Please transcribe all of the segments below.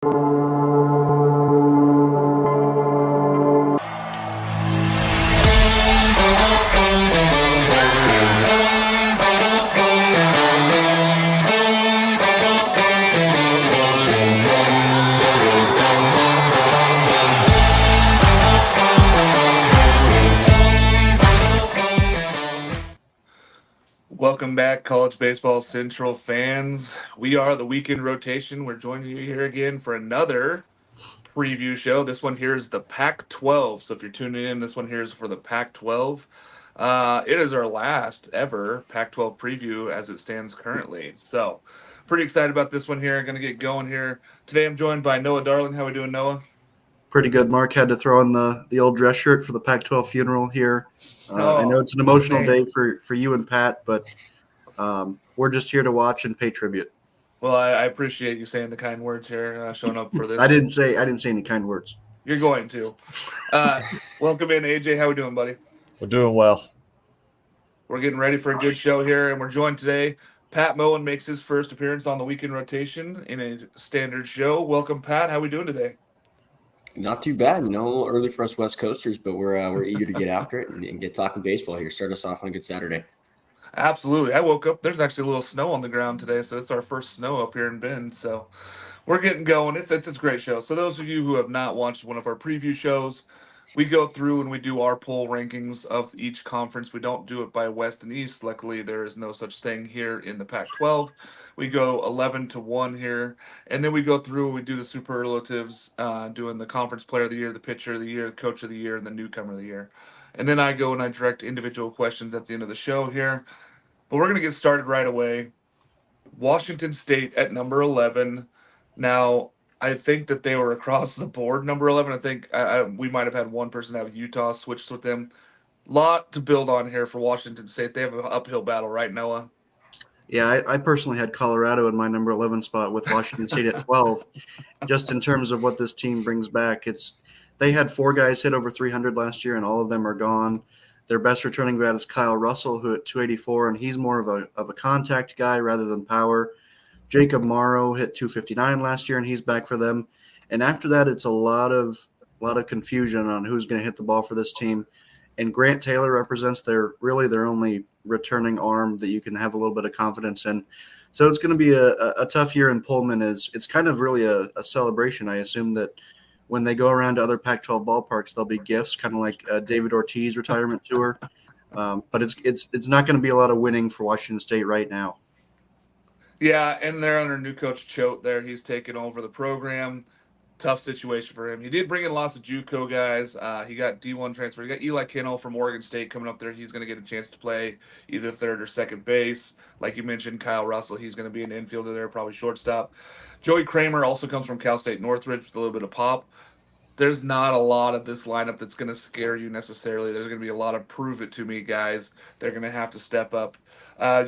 Welcome back, College Baseball Central fans. We are the weekend rotation. We're joining you here again for another preview show. This one here is the Pac-12. So if you're tuning in, this one here is for the Pac-12. It is our last ever Pac-12 preview as it stands currently. So pretty excited about this one here. Going to get going here. Today I'm joined by Noah Darling. How we doing, Noah? Pretty good. Mark had to throw on the old dress shirt for the Pac-12 funeral here. I know it's an emotional day for you and Pat, but we're just here to watch and pay tribute. Well, I appreciate you saying the kind words here, showing up for this. I didn't say any kind words. You're going to. Welcome in, AJ. How we doing, buddy? We're doing well. We're getting ready for a good show here, and we're joined today. Pat Moen makes his first appearance on the weekend rotation in a standard show. Welcome, Pat. How we doing today? Not too bad, a little early for us West Coasters, but we're eager to get after it and get talking baseball here. Start us off on a good Saturday. Absolutely. I woke up. There's actually a little snow on the ground today, so it's our first snow up here in Bend. So we're getting going. It's a great show. So those of you who have not watched one of our preview shows, we go through and we do our poll rankings of each conference. We don't do it by West and East. Luckily, there is no such thing here in the Pac-12. We go 11-1 here, and then we go through and we do the superlatives, doing the conference player of the year, the pitcher of the year, the coach of the year, and the newcomer of the year. And then I go and I direct individual questions at the end of the show here. But we're going to get started right away. Washington State at number 11. Now, I think that they were across the board number 11. I think we might have had one person out of Utah switched with them. Lot to build on here for Washington State. They have an uphill battle, right, Noah? Yeah, I personally had Colorado in my number 11 spot with Washington State at 12. Just in terms of what this team brings back, they had 4 guys hit over 300 last year, and all of them are gone. Their best returning bat is Kyle Russell, who at 284, and he's more of a contact guy rather than power. Jacob Morrow hit 259 last year, and he's back for them. And after that, it's a lot of confusion on who's going to hit the ball for this team. And Grant Taylor represents their only returning arm that you can have a little bit of confidence in. So it's going to be a tough year in Pullman. It's kind of really a celebration. I assume that when they go around to other Pac-12 ballparks, there'll be gifts, kind of like David Ortiz retirement tour. But it's not going to be a lot of winning for Washington State right now. Yeah, and they're under new coach Choate there. He's taken over the program. Tough situation for him. He did bring in lots of JUCO guys. He got D1 transfer. He got Eli Kennel from Oregon State coming up there. He's going to get a chance to play either third or second base. Like you mentioned, Kyle Russell, he's going to be an infielder there, probably shortstop. Joey Kramer also comes from Cal State Northridge with a little bit of pop. There's not a lot of this lineup that's going to scare you necessarily. There's going to be a lot of prove it to me guys. They're going to have to step up.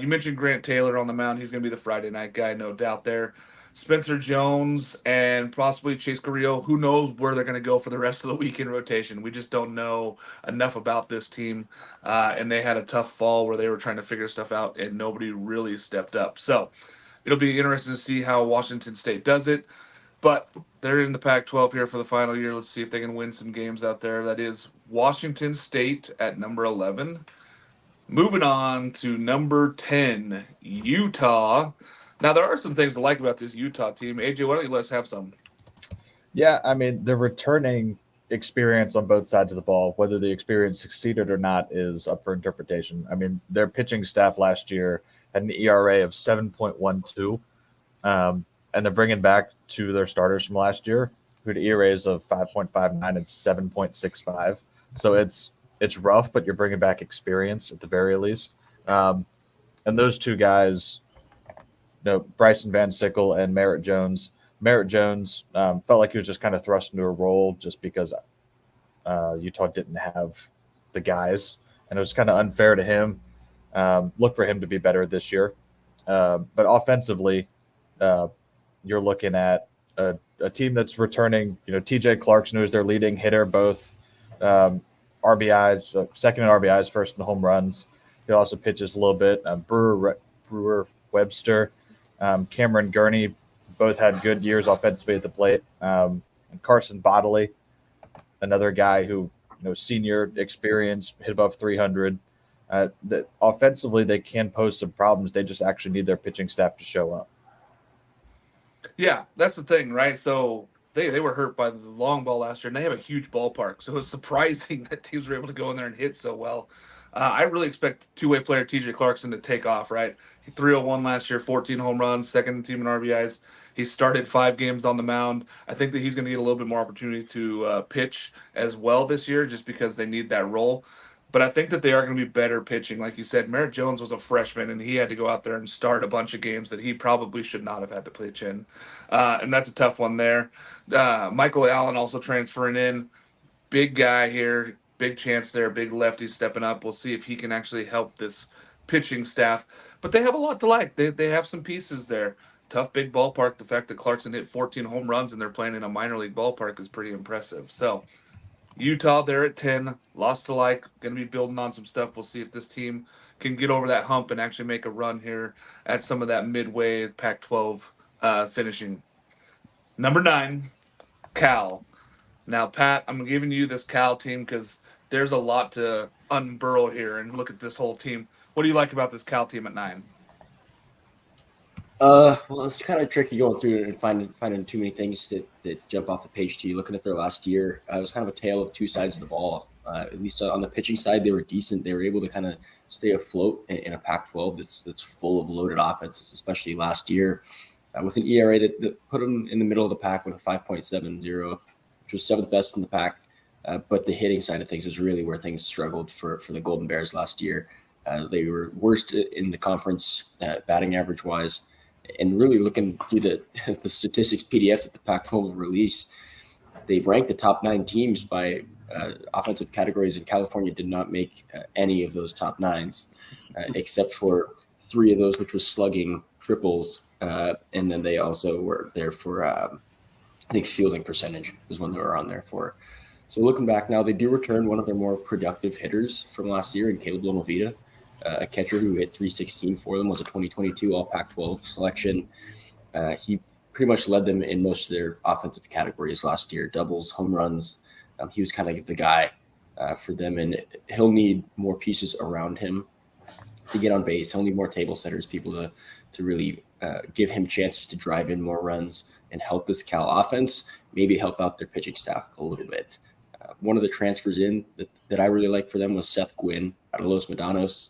You mentioned Grant Taylor on the mound. He's going to be the Friday night guy, no doubt there. Spencer Jones and possibly Chase Carrillo. Who knows where they're going to go for the rest of the weekend rotation. We just don't know enough about this team. And they had a tough fall where they were trying to figure stuff out and nobody really stepped up. So it'll be interesting to see how Washington State does it. But they're in the Pac-12 here for the final year. Let's see if they can win some games out there. That is Washington State at number 11. Moving on to number 10, Utah. Now, there are some things to like about this Utah team. AJ, why don't you let us have some? Yeah, I mean, the returning experience on both sides of the ball, whether the experience succeeded or not, is up for interpretation. I mean, their pitching staff last year had an ERA of 7.12. And they're bringing back 2 of their starters from last year who had ERAs of 5.59 and 7.65. So it's rough, but you're bringing back experience at the very least. And those 2 guys, Bryson Van Sickle and Merritt Jones. Merritt Jones felt like he was just kind of thrust into a role just because Utah didn't have the guys, and it was kind of unfair to him. Look for him to be better this year. But offensively, you're looking at a team that's returning, TJ Clarkson, who is their leading hitter, both RBIs, second in RBIs, first in home runs. He also pitches a little bit. Brewer Webster, Cameron Gurney, both had good years offensively at the plate. And Carson Bodley, another guy who, senior experience, hit above 300. That offensively, they can pose some problems. They just actually need their pitching staff to show up. Yeah, that's the thing, right? So they were hurt by the long ball last year, and they have a huge ballpark. So it's surprising that teams were able to go in there and hit so well. I really expect two-way player TJ Clarkson to take off, right? He 301 last year, 14 home runs, second team in RBIs. He started 5 games on the mound. I think that he's going to get a little bit more opportunity to pitch as well this year, just because they need that role. But I think that they are going to be better pitching. Like you said, Merritt Jones was a freshman, and he had to go out there and start a bunch of games that he probably should not have had to pitch in. And that's a tough one there. Michael Allen also transferring in. Big guy here. Big chance there. Big lefty stepping up. We'll see if he can actually help this pitching staff. But they have a lot to like. They have some pieces there. Tough big ballpark. The fact that Clarkson hit 14 home runs and they're playing in a minor league ballpark is pretty impressive. So Utah, they're at 10. Lost to like. Going to be building on some stuff. We'll see if this team can get over that hump and actually make a run here at some of that midway Pac-12 finishing. Number 9, Cal. Now, Pat, I'm giving you this Cal team because there's a lot to unburrow here and look at this whole team. What do you like about this Cal team at 9? Well, it's kind of tricky going through and finding too many things that jump off the page to you. Looking at their last year, it was kind of a tale of two sides of the ball. At least on the pitching side, they were decent. They were able to kind of stay afloat in a Pac-12 that's full of loaded offenses, especially last year, with an ERA that put them in the middle of the pack with a 5.70, which was 7th best in the pack. But the hitting side of things was really where things struggled for the Golden Bears last year. They were worst in the conference batting average wise. And really looking through the statistics PDF that the Pac-12 will release, they ranked the top 9 teams by offensive categories, and California did not make any of those top 9s, except for 3 of those, which was slugging, triples, and then they also were there for, I think, fielding percentage was when they were on there for. So looking back now, they do return one of their more productive hitters from last year in Caleb Lomavita. A catcher who hit 316 for them, was a 2022 All Pac-12 selection. He pretty much led them in most of their offensive categories last year, doubles, home runs. He was kind of the guy for them, and he'll need more pieces around him to get on base. He'll need more table setters, people to really give him chances to drive in more runs and help this Cal offense, maybe help out their pitching staff a little bit. One of the transfers in that I really liked for them was Seth Gwynn out of Los Medanos.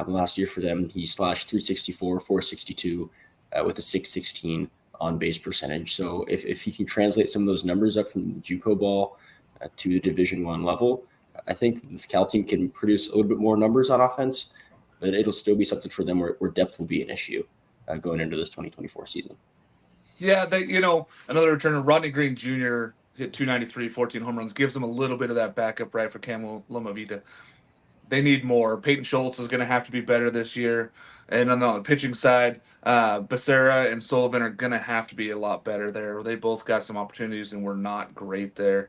Last year for them, he slashed 364, 462 with a 616 on base percentage. So if he can translate some of those numbers up from the JUCO ball to the Division I level, I think this Cal team can produce a little bit more numbers on offense, but it'll still be something for them where depth will be an issue going into this 2024 season. Yeah, another returner, Rodney Green Jr. hit 293, 14 home runs, gives them a little bit of that backup right for Cam Lomavita. They need more. Peyton Schultz is going to have to be better this year. And on the pitching side, Becerra and Sullivan are going to have to be a lot better there. They both got some opportunities and were not great there.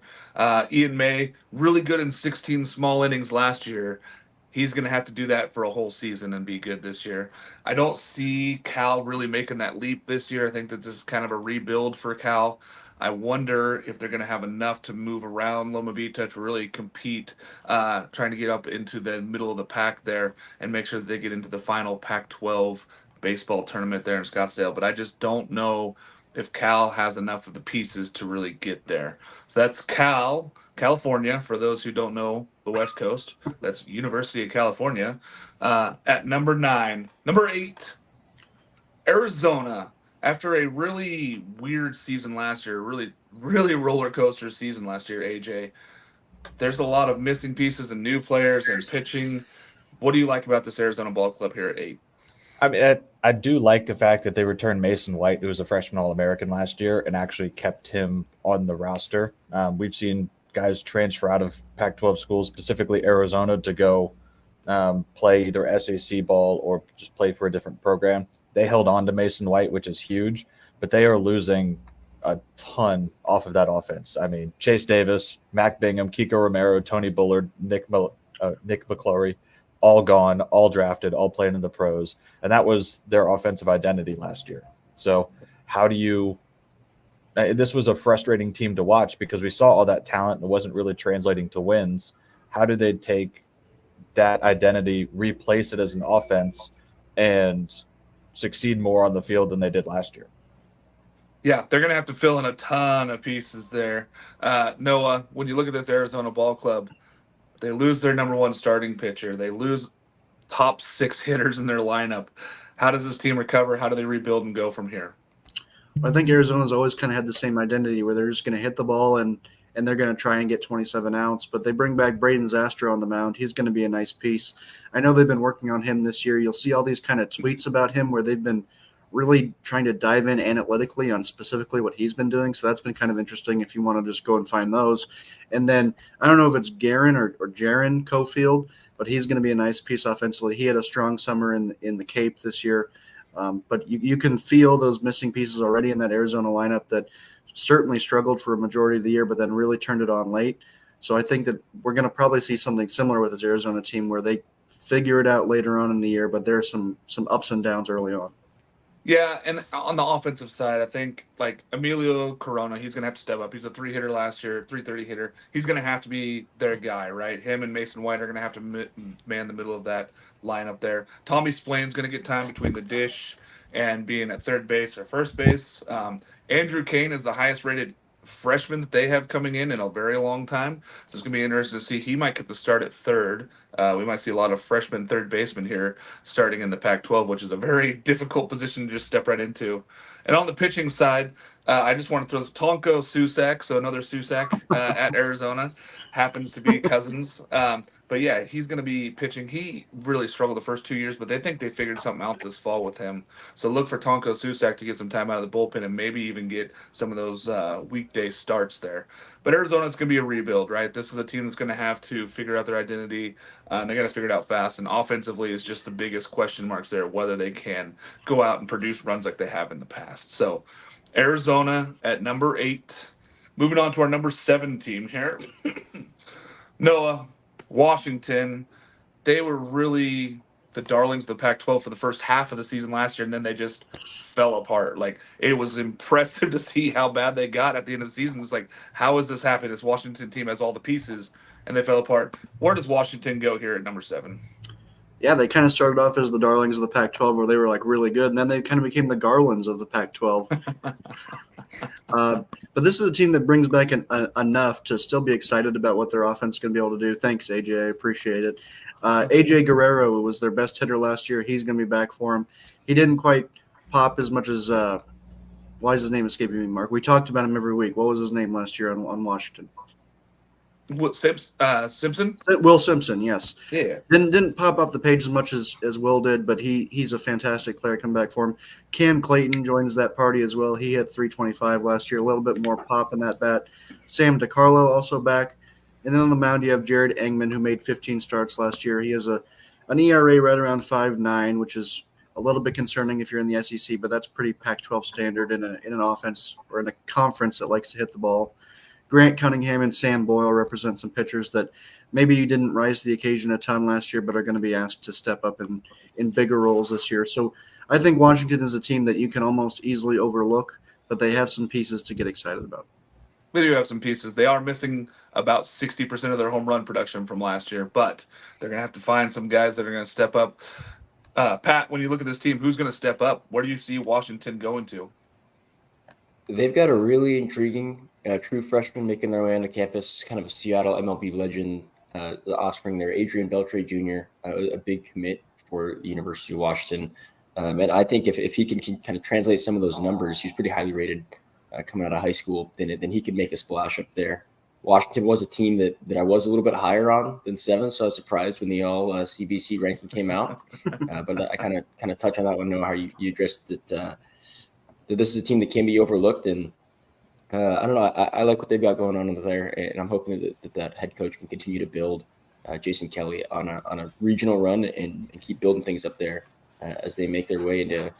Ian May, really good in 16 small innings last year. He's going to have to do that for a whole season and be good this year. I don't see Cal really making that leap this year. I think that this is kind of a rebuild for Cal. I wonder if they're going to have enough to move around Lomavita to really compete, trying to get up into the middle of the pack there and make sure that they get into the final Pac-12 baseball tournament there in Scottsdale. But I just don't know if Cal has enough of the pieces to really get there. So that's California, for those who don't know the West Coast. That's University of California. At number 9. Number 8, Arizona. After a really weird season last year, really, really roller coaster season last year, AJ, there's a lot of missing pieces and new players and pitching. What do you like about this Arizona ball club here at 8? I mean, I do like the fact that they returned Mason White, who was a freshman All-American last year, and actually kept him on the roster. We've seen guys transfer out of Pac-12 schools, specifically Arizona, to go play either SAC ball or just play for a different program. They held on to Mason White, which is huge, but they are losing a ton off of that offense. I mean, Chase Davis, Mac Bingham, Kiko Romero, Tony Bullard, Nick McClory, all gone, all drafted, all playing in the pros. And that was their offensive identity last year. So how do you This was a frustrating team to watch because we saw all that talent and it wasn't really translating to wins. How do they take that identity, replace it as an offense, and succeed more on the field than they did last year? Yeah, they're going to have to fill in a ton of pieces there. Noah, when you look at this Arizona ball club, they lose their number one starting pitcher. They lose top six hitters in their lineup. How does this team recover? How do they rebuild and go from here? I think Arizona's always kind of had the same identity where they're just going to hit the ball and they're going to try and get 27 outs. But they bring back Braden Zastro on the mound. He's going to be a nice piece. I know they've been working on him this year. You'll see all these kind of tweets about him where they've been really trying to dive in analytically on specifically what he's been doing. So that's been kind of interesting if you want to just go and find those. And then I don't know if it's Garen or Jaron Cofield, but he's going to be a nice piece offensively. He had a strong summer in the Cape this year. But you can feel those missing pieces already in that Arizona lineup that certainly struggled for a majority of the year, but then really turned it on late. So I think that we're going to probably see something similar with this Arizona team where they figure it out later on in the year, but there's some ups and downs early on. Yeah, and on the offensive side, I think like Emilio Corona, he's gonna have to step up. He's a 3 hitter last year, 330 hitter. He's gonna have to be their guy, right? Him and Mason White are gonna have to man the middle of that lineup there. Tommy Splain's gonna get time between the dish and being at third base or first base. Andrew Kane is the highest rated freshman that they have coming in a very long time. So it's gonna be interesting to see. He might get the start at third. We might see a lot of freshman third basemen here starting in the Pac-12, which is a very difficult position to just step right into. And on the pitching side, I just want to throw Tonko Susak, so another Susak at Arizona, happens to be cousins. But yeah, he's going to be pitching. He really struggled the first 2 years, but they think they figured something out this fall with him. So look for Tonko Susak to get some time out of the bullpen and maybe even get some of those weekday starts there. But Arizona's going to be a rebuild, right? This is a team that's going to have to figure out their identity. And they got to figure it out fast. And offensively is just the biggest question marks there, whether they can go out and produce runs like they have in the past. So Arizona at number 8. Moving on to our number 7 team here. Noah, Washington. They were really the darlings of the Pac-12 for the first half of the season last year, and then they just fell apart. Like, it was impressive to see how bad they got at the end of the season. It's like, how is this happening? This Washington team has all the pieces, and they fell apart. Where does Washington go here at number 7? Yeah, they kind of started off as the darlings of the Pac-12 where they were like really good, and then they kind of became the Garlands of the Pac-12. But this is a team that brings back enough to still be excited about what their offense is going to be able to do. Thanks, AJ. I appreciate it. AJ Guerrero was their best hitter last year. He's going to be back for him. He didn't quite pop as much as why is his name escaping me, Mark? We talked about him every week. What was his name last year on Washington? What, Simpson? Will Simpson, yes. Yeah. Didn't pop up the page as much as Will did, but he's a fantastic player. Come back for him. Cam Clayton joins that party as well. He hit 325 last year, a little bit more pop in that bat. Sam DiCarlo also back. And then on the mound, you have Jared Engman, who made 15 starts last year. He has an ERA right around 5.9, which is a little bit concerning if you're in the SEC, but that's pretty Pac-12 standard in an offense or in a conference that likes to hit the ball. Grant Cunningham and Sam Boyle represent some pitchers that maybe you didn't rise to the occasion a ton last year, but are going to be asked to step up in bigger roles this year. So I think Washington is a team that you can almost easily overlook, but they have some pieces to get excited about. They do have some pieces. They are missing about 60% of their home run production from last year, but they're going to have to find some guys that are going to step up. Pat, when you look at this team, who's going to step up? Where do you see Washington going to? They've got a really intriguing true freshman making their way onto campus, kind of a Seattle MLB legend, the offspring there, Adrian Beltre Jr., a big commit for the University of Washington. And I think if he can kind of translate some of those numbers, he's pretty highly rated coming out of high school, then he could make a splash up there. Washington was a team that I was a little bit higher on than 7, so I was surprised when the all CBC ranking came out. But I kind of touched on that one, know how you addressed that, that this is a team that can be overlooked. And I don't know, I like what they've got going on in there, and I'm hoping that head coach can continue to build Jason Kelly on a regional run and keep building things up there as they make their way into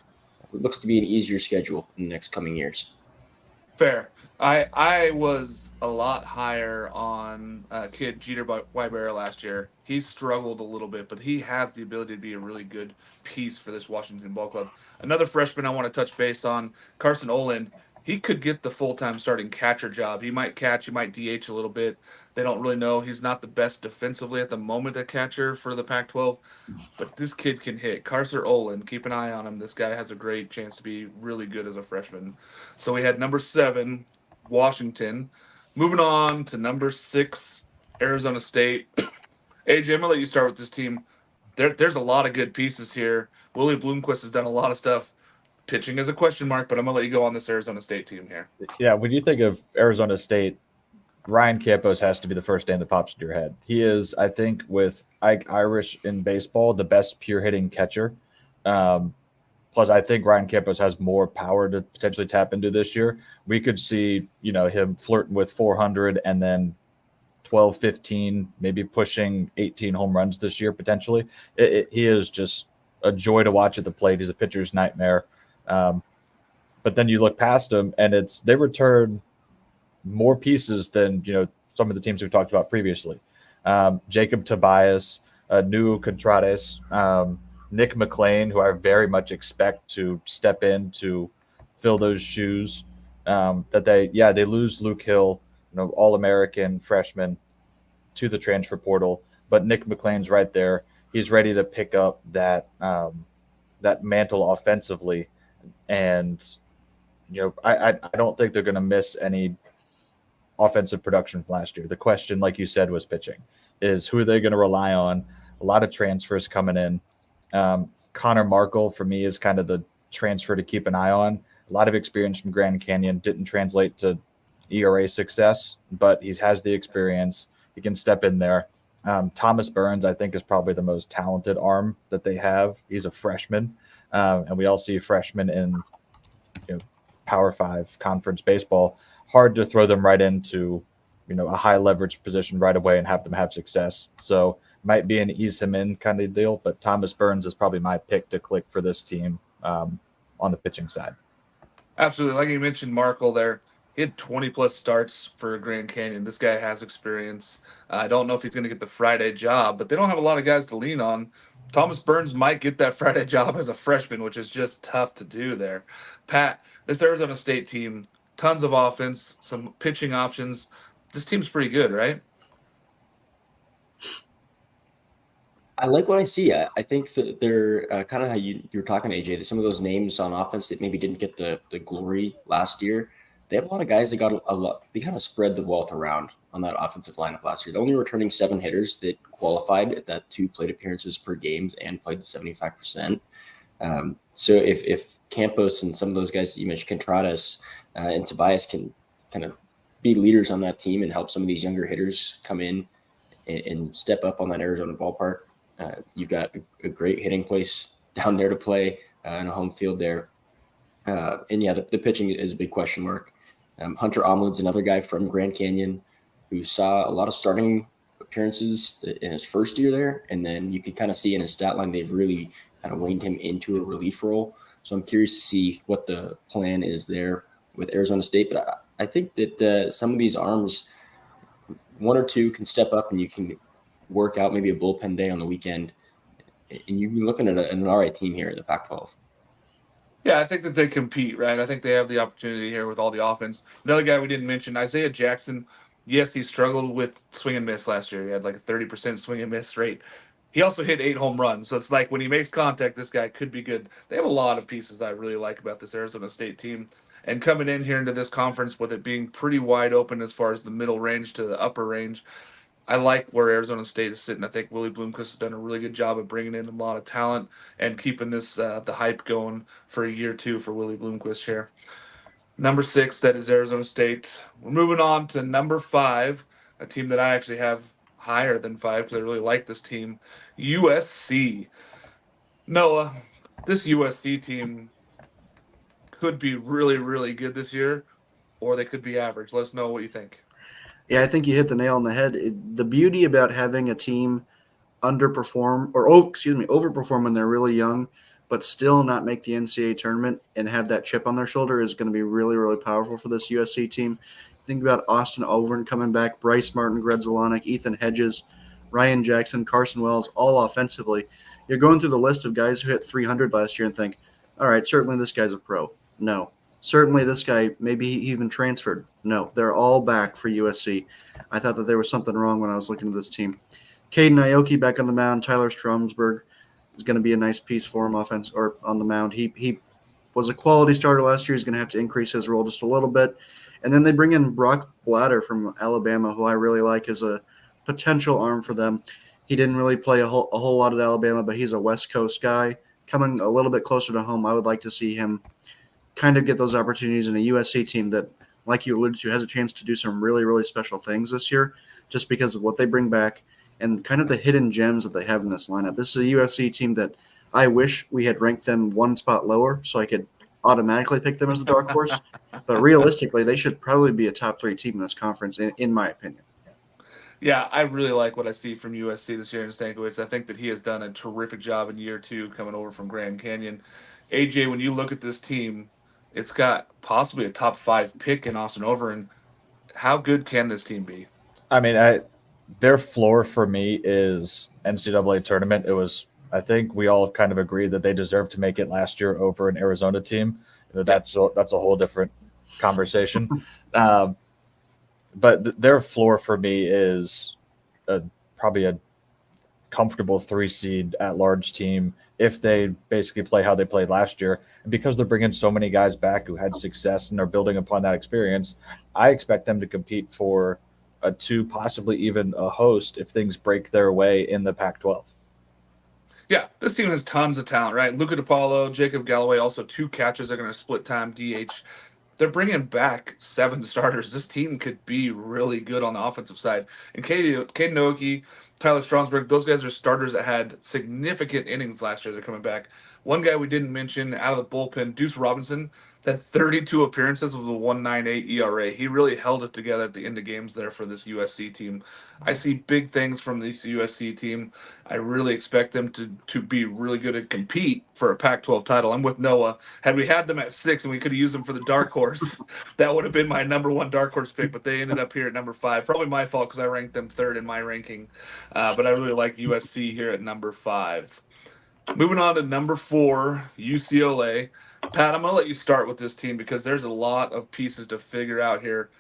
what looks to be an easier schedule in the next coming years. Fair. I was a lot higher on kid Jeter Wybera last year. He struggled a little bit, but he has the ability to be a really good piece for this Washington ball club. Another freshman I want to touch base on, Carson Oland. he could get the full-time starting catcher job. He might catch, he might DH a little bit. They don't really know. He's not the best defensively at the moment at catcher for the Pac-12, but this kid can hit. Carson Olin, keep an eye on him. This guy has a great chance to be really good as a freshman. So we had number 7, Washington. Moving on to number 6, Arizona State. AJ, I'm gonna let you start with this team. There's a lot of good pieces here. Willie Bloomquist has done a lot of stuff. Pitching is a question mark, but I'm gonna let you go on this Arizona State team here. Yeah, when you think of Arizona State, Ryan Campos has to be the first name that pops into your head. He is, I think, with Ike Irish in baseball, the best pure hitting catcher. Plus, I think Ryan Campos has more power to potentially tap into this year. We could see, him flirting with 400 and then 12, 15, maybe pushing 18 home runs this year potentially. He is just a joy to watch at the plate. He's a pitcher's nightmare. But then you look past him, and they return more pieces than some of the teams we've talked about previously. Jacob Tobias, New Contreras, Nick McLean, who I very much expect to step in to fill those shoes. They lose Luke Hill, All-American freshman, to the transfer portal, but Nick McLean's right there. He's ready to pick up that mantle offensively, and I don't think they're going to miss any offensive production from last year. The question, like you said, was pitching. Is who are they going to rely on? A lot of transfers coming in. Connor Markle, for me, is kind of the transfer to keep an eye on. A lot of experience from Grand Canyon. Didn't translate to ERA success, but he has the experience. He can step in there. Thomas Burns, I think, is probably the most talented arm that they have. He's a freshman, and we all see freshmen in Power 5 conference baseball. Hard to throw them right into a high leverage position right away and have them have success. So might be an ease him in kind of deal, but Thomas Burns is probably my pick to click for this team on the pitching side. Absolutely. Like you mentioned, Markle there. He had 20-plus starts for Grand Canyon. This guy has experience. I don't know if he's going to get the Friday job, but they don't have a lot of guys to lean on. Thomas Burns might get that Friday job as a freshman, which is just tough to do there. Pat, this Arizona State team, tons of offense, some pitching options. This team's pretty good, right? I like what I see. I think that they're kind of how you're talking, AJ, that some of those names on offense that maybe didn't get the glory last year, they have a lot of guys that got a lot. They kind of spread the wealth around on that offensive lineup last year. They're only returning 7 hitters that qualified at that 2 plate appearances per games and played the 75%. So if Campos and some of those guys that you mentioned, Contreras and Tobias, can kind of be leaders on that team and help some of these younger hitters come in and step up on that Arizona ballpark, you've got a great hitting place down there to play in a home field there. The pitching is a big question mark. Hunter Omlud's another guy from Grand Canyon who saw a lot of starting appearances in his first year there. And then you can kind of see in his stat line, they've really kind of waned him into a relief role. So I'm curious to see what the plan is there with Arizona State. But I think that some of these arms, 1 or 2 can step up and you can work out maybe a bullpen day on the weekend. And you'd be looking at an all right team here at the Pac-12. Yeah, I think that they compete, right? I think they have the opportunity here with all the offense. Another guy we didn't mention, Isaiah Jackson. Yes, he struggled with swing and miss last year. He had like a 30% swing and miss rate. He also hit 8 home runs. So it's like when he makes contact, this guy could be good. They have a lot of pieces I really like about this Arizona State team. And coming in here into this conference with it being pretty wide open as far as the middle range to the upper range, I like where Arizona State is sitting. I think Willie Bloomquist has done a really good job of bringing in a lot of talent and keeping this the hype going for a year 2 for Willie Bloomquist here. Number 6, that is Arizona State. We're moving on to number 5, a team that I actually have higher than 5 because I really like this team, USC. Noah, this USC team could be really, really good this year, or they could be average. Let us know what you think. Yeah, I think you hit the nail on the head. The beauty about having a team overperform when they're really young, but still not make the NCAA tournament and have that chip on their shoulder is going to be really, really powerful for this USC team. Think about Austin Overn coming back, Bryce Martin, Greg Zelenik, Ethan Hedges, Ryan Jackson, Carson Wells, all offensively. You're going through the list of guys who hit 300 last year and think, all right, certainly this guy's a pro. No. Certainly, this guy, maybe he even transferred. No, they're all back for USC. I thought that there was something wrong when I was looking at this team. Caden Ioki back on the mound. Tyler Stromsburg is going to be a nice piece for him offense or on the mound. He was a quality starter last year. He's going to have to increase his role just a little bit. And then they bring in Brock Blatter from Alabama, who I really like as a potential arm for them. He didn't really play a whole lot at Alabama, but he's a West Coast guy coming a little bit closer to home. I would like to see him kind of get those opportunities in a USC team that, like you alluded to, has a chance to do some really, really special things this year just because of what they bring back and kind of the hidden gems that they have in this lineup. This is a USC team that I wish we had ranked them one spot lower so I could automatically pick them as the dark horse. But realistically, they should probably be a top 3 team in this conference, in my opinion. Yeah, I really like what I see from USC this year in Stankiewicz. I think that he has done a terrific job in year 2 coming over from Grand Canyon. AJ, when you look at this team, it's got possibly a top 5 pick in Austin Overton. How good can this team be? I mean, their floor for me is NCAA tournament. I think we all kind of agreed that they deserved to make it last year over an Arizona team. That's a whole different conversation. But their floor for me is probably a comfortable 3 seed at large team if they basically play how they played last year. And because they're bringing so many guys back who had success and are building upon that experience, I expect them to compete for a 2, possibly even a host if things break their way in the Pac-12. Yeah, this team has tons of talent, right? Luca DiPaolo, Jacob Galloway, also 2 catches. They're going to split time DH. They're bringing back 7 starters. This team could be really good on the offensive side. And Caden Ioki, Tyler Stromsburg, those guys are starters that had significant innings last year. They're coming back. One guy we didn't mention out of the bullpen, Deuce Robinson, had 32 appearances with a 1.98 ERA. He really held it together at the end of games there for this USC team. I see big things from this USC team. I really expect them to be really good and compete for a Pac-12 title. I'm with Noah. Had we had them at 6 and we could have used them for the dark horse, that would have been my number 1 dark horse pick, but they ended up here at number 5. Probably my fault because I ranked them 3rd in my ranking, but I really like USC here at number 5. Moving on to number 4, UCLA. Pat, I'm going to let you start with this team because there's a lot of pieces to figure out here.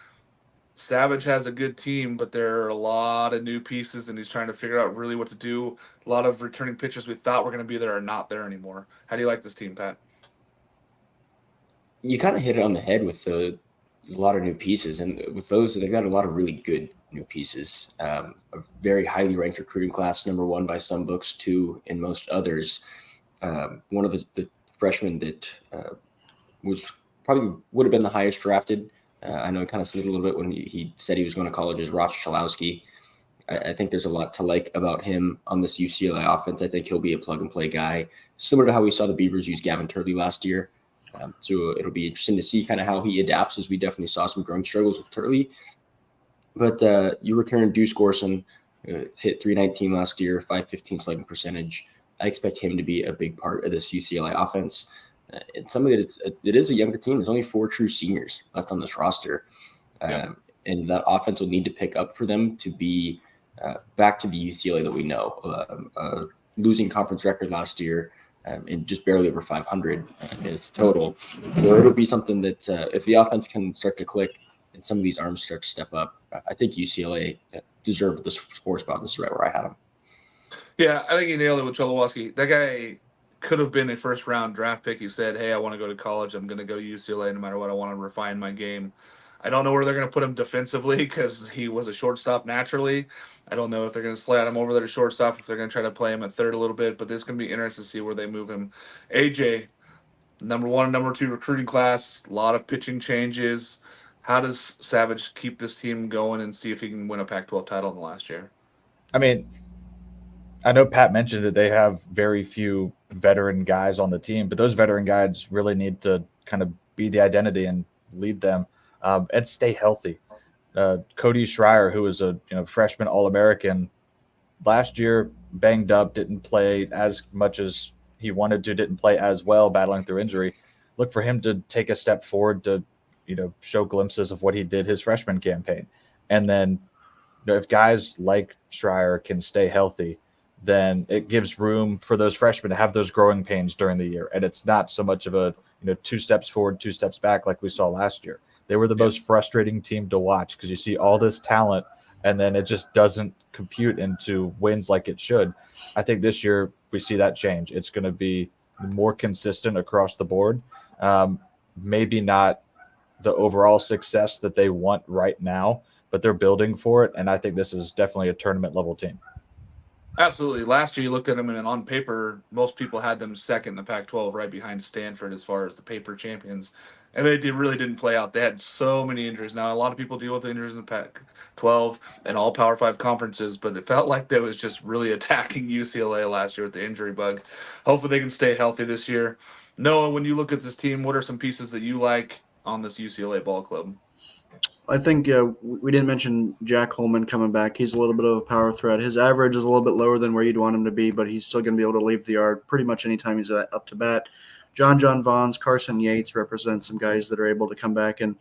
Savage has a good team, but there are a lot of new pieces, and he's trying to figure out really what to do. A lot of returning pitchers we thought were going to be there are not there anymore. How do you like this team, Pat? You kind of hit it on the head with a lot of new pieces, and with those, they've got a lot of really good new pieces. A very highly ranked recruiting class, number 1 by some books, 2 in most others. One of the freshmen that was probably would have been the highest drafted. I know he kind of slid a little bit when he said he was going to college is Ross Chalowski. I think there's a lot to like about him on this UCLA offense. I think he'll be a plug-and-play guy, similar to how we saw the Beavers use Gavin Turley last year. So it'll be interesting to see kind of how he adapts, as we definitely saw some growing struggles with Turley. But you return Deuce Gorson, hit 319 last year, 515 slugging percentage. I expect him to be a big part of this UCLA offense. It's something that it is a younger team. There's only 4 true seniors left on this roster. And that offense will need to pick up for them to be back to the UCLA that we know. Losing conference record last year and just barely over 500 in its total. So it'll be something that if the offense can start to click and some of these arms start to step up, I think UCLA deserved this 4 spot. This is right where I had them. Yeah, I think you nailed it with Chalowski. That guy could have been a first-round draft pick. He said, hey, I want to go to college. I'm going to go to UCLA no matter what. I want to refine my game. I don't know where they're going to put him defensively because he was a shortstop naturally. I don't know if they're going to slide him over there to shortstop, if they're going to try to play him at 3rd a little bit, but this is going to be interesting to see where they move him. AJ, number 1 and number 2 recruiting class, a lot of pitching changes. How does Savage keep this team going and see if he can win a Pac-12 title in the last year? I mean, I know Pat mentioned that they have very few veteran guys on the team, but those veteran guys really need to kind of be the identity and lead them and stay healthy. Cody Schreier, who was a freshman All-American last year, banged up, didn't play as much as he wanted to, didn't play as well, battling through injury. Look for him to take a step forward to show glimpses of what he did his freshman campaign. And then if guys like Schreier can stay healthy, then it gives room for those freshmen to have those growing pains during the year. And it's not so much of a 2 steps forward, 2 steps back, like we saw last year. They were the most frustrating team to watch because you see all this talent and then it just doesn't compute into wins like it should. I think this year we see that change. It's going to be more consistent across the board. Maybe not the overall success that they want right now, but they're building for it. And I think this is definitely a tournament level team. Absolutely. Last year, you looked at them, and on paper, most people had them second in the Pac-12, right behind Stanford as far as the paper champions. And really didn't play out. They had so many injuries. Now, a lot of people deal with injuries in the Pac-12 and all Power 5 conferences, but it felt like they was just really attacking UCLA last year with the injury bug. Hopefully, they can stay healthy this year. Noah, when you look at this team, what are some pieces that you like on this UCLA ball club? I think we didn't mention Jack Holman coming back. He's a little bit of a power threat. His average is a little bit lower than where you'd want him to be, but he's still going to be able to leave the yard pretty much anytime he's up to bat. John Vaughns, Carson Yates represent some guys that are able to come back and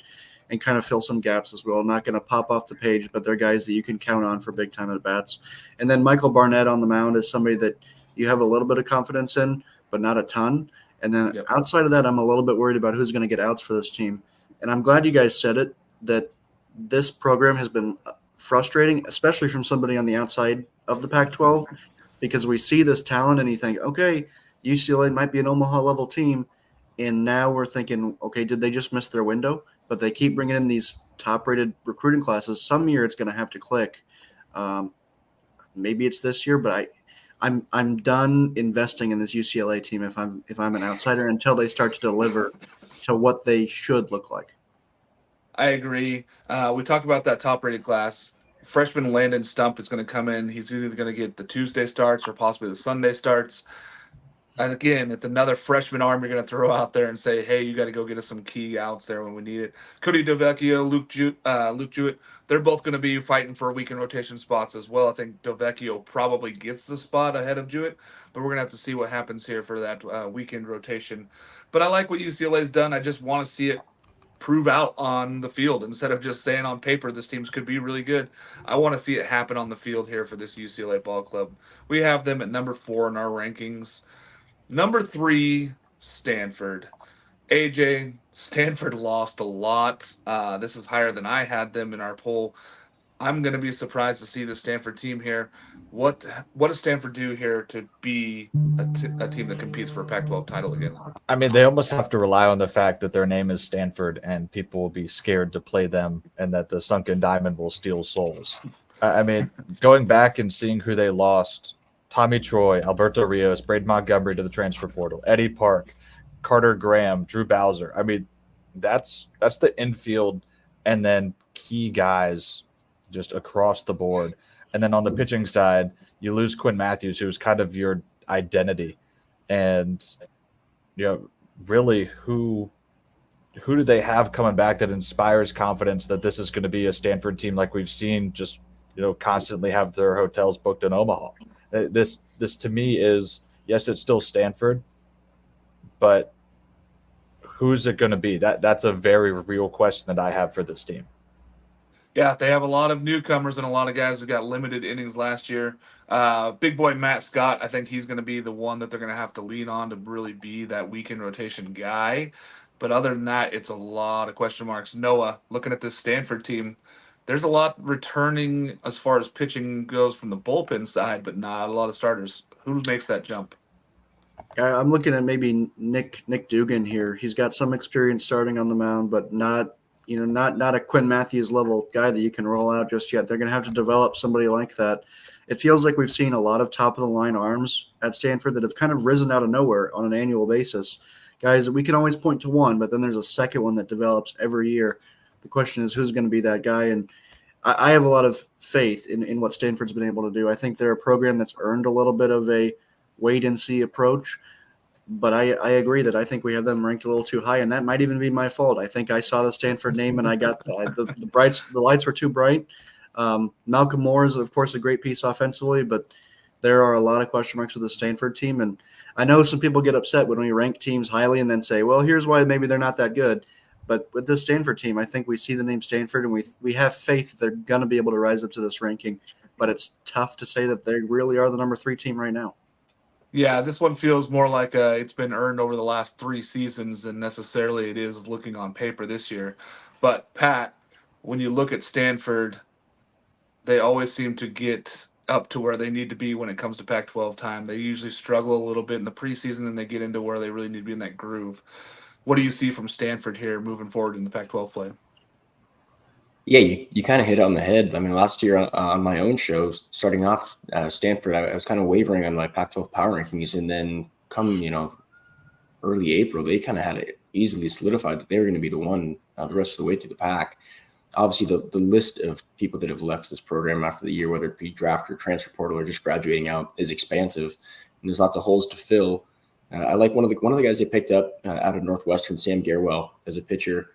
kind of fill some gaps as well. Not going to pop off the page, but they're guys that you can count on for big time at bats. And then Michael Barnett on the mound is somebody that you have a little bit of confidence in, but not a ton. And then outside of that, I'm a little bit worried about who's going to get outs for this team. And I'm glad you guys said it, that this program has been frustrating, especially from somebody on the outside of the Pac-12, because we see this talent and you think, okay, UCLA might be an Omaha level team. And now we're thinking, okay, did they just miss their window? But they keep bringing in these top rated recruiting classes. Some year it's going to have to click. Maybe it's this year, but I'm done investing in this UCLA team if I'm an outsider until they start to deliver to what they should look like. I agree. We talked about that top-rated class. Freshman Landon Stump is going to come in. He's either going to get the Tuesday starts or possibly the Sunday starts. And again, it's another freshman arm you're going to throw out there and say, hey, you got to go get us some key outs there when we need it. Cody Delvecchio, Luke Jewett, they're both going to be fighting for weekend rotation spots as well. I think Delvecchio probably gets the spot ahead of Jewett, but we're going to have to see what happens here for that weekend rotation. But I like what UCLA's done. I just want to see it prove out on the field instead of just saying on paper this team could be really good. I want to see it happen on the field here for this UCLA ball club. We have them at number 4 in our rankings. Number 3, Stanford. AJ, Stanford lost a lot. This is higher than I had them in our poll. I'm going to be surprised to see the Stanford team here. What does Stanford do here to be a team that competes for a Pac-12 title again? I mean, they almost have to rely on the fact that their name is Stanford and people will be scared to play them and that the sunken diamond will steal souls. I mean, going back and seeing who they lost, Tommy Troy, Alberto Rios, Braden Montgomery to the transfer portal, Eddie Park, Carter Graham, Drew Bowser. I mean, that's the infield and then key guys just across the board. And then on the pitching side, you lose Quinn Matthews, who was kind of your identity. And, really who do they have coming back that inspires confidence that this is going to be a Stanford team like we've seen just, constantly have their hotels booked in Omaha? This to me is, yes, it's still Stanford, but who's it going to be? That's a very real question that I have for this team. Yeah, they have a lot of newcomers and a lot of guys who got limited innings last year. Big boy Matt Scott, I think he's going to be the one that they're going to have to lean on to really be that weekend rotation guy. But other than that, it's a lot of question marks. Noah, looking at this Stanford team, there's a lot returning as far as pitching goes from the bullpen side, but not a lot of starters. Who makes that jump? I'm looking at maybe Nick Dugan here. He's got some experience starting on the mound, but not a Quinn Matthews level guy that you can roll out just yet. They're going to have to develop somebody like that. It feels like we've seen a lot of top of the line arms at Stanford that have kind of risen out of nowhere on an annual basis. Guys, we can always point to one, but then there's a second one that develops every year. The question is who's going to be that guy. And I have a lot of faith in what Stanford's been able to do. I think they're a program that's earned a little bit of a wait and see approach. But I agree that I think we have them ranked a little too high, and that might even be my fault. I think I saw the Stanford name and I got the lights were too bright. Malcolm Moore is, of course, a great piece offensively, but there are a lot of question marks with the Stanford team. And I know some people get upset when we rank teams highly and then say, well, here's why maybe they're not that good. But with this Stanford team, I think we see the name Stanford and we have faith that they're going to be able to rise up to this ranking. But it's tough to say that they really are the number 3 team right now. Yeah, this one feels more like it's been earned over the last 3 seasons than necessarily it is looking on paper this year. But Pat, when you look at Stanford, they always seem to get up to where they need to be when it comes to Pac-12 time. They usually struggle a little bit in the preseason, and they get into where they really need to be in that groove. What do you see from Stanford here moving forward in the Pac-12 play? Yeah, you kind of hit it on the head. I mean, last year on my own show, starting off Stanford, I was kind of wavering on my Pac-12 power rankings, and then come early April, they kind of had it easily solidified that they were going to be the one the rest of the way through the pack. Obviously, the list of people that have left this program after the year, whether it be draft or transfer portal or just graduating out, is expansive, and there's lots of holes to fill. I like one of the guys they picked up out of Northwestern, Sam Garewell, as a pitcher.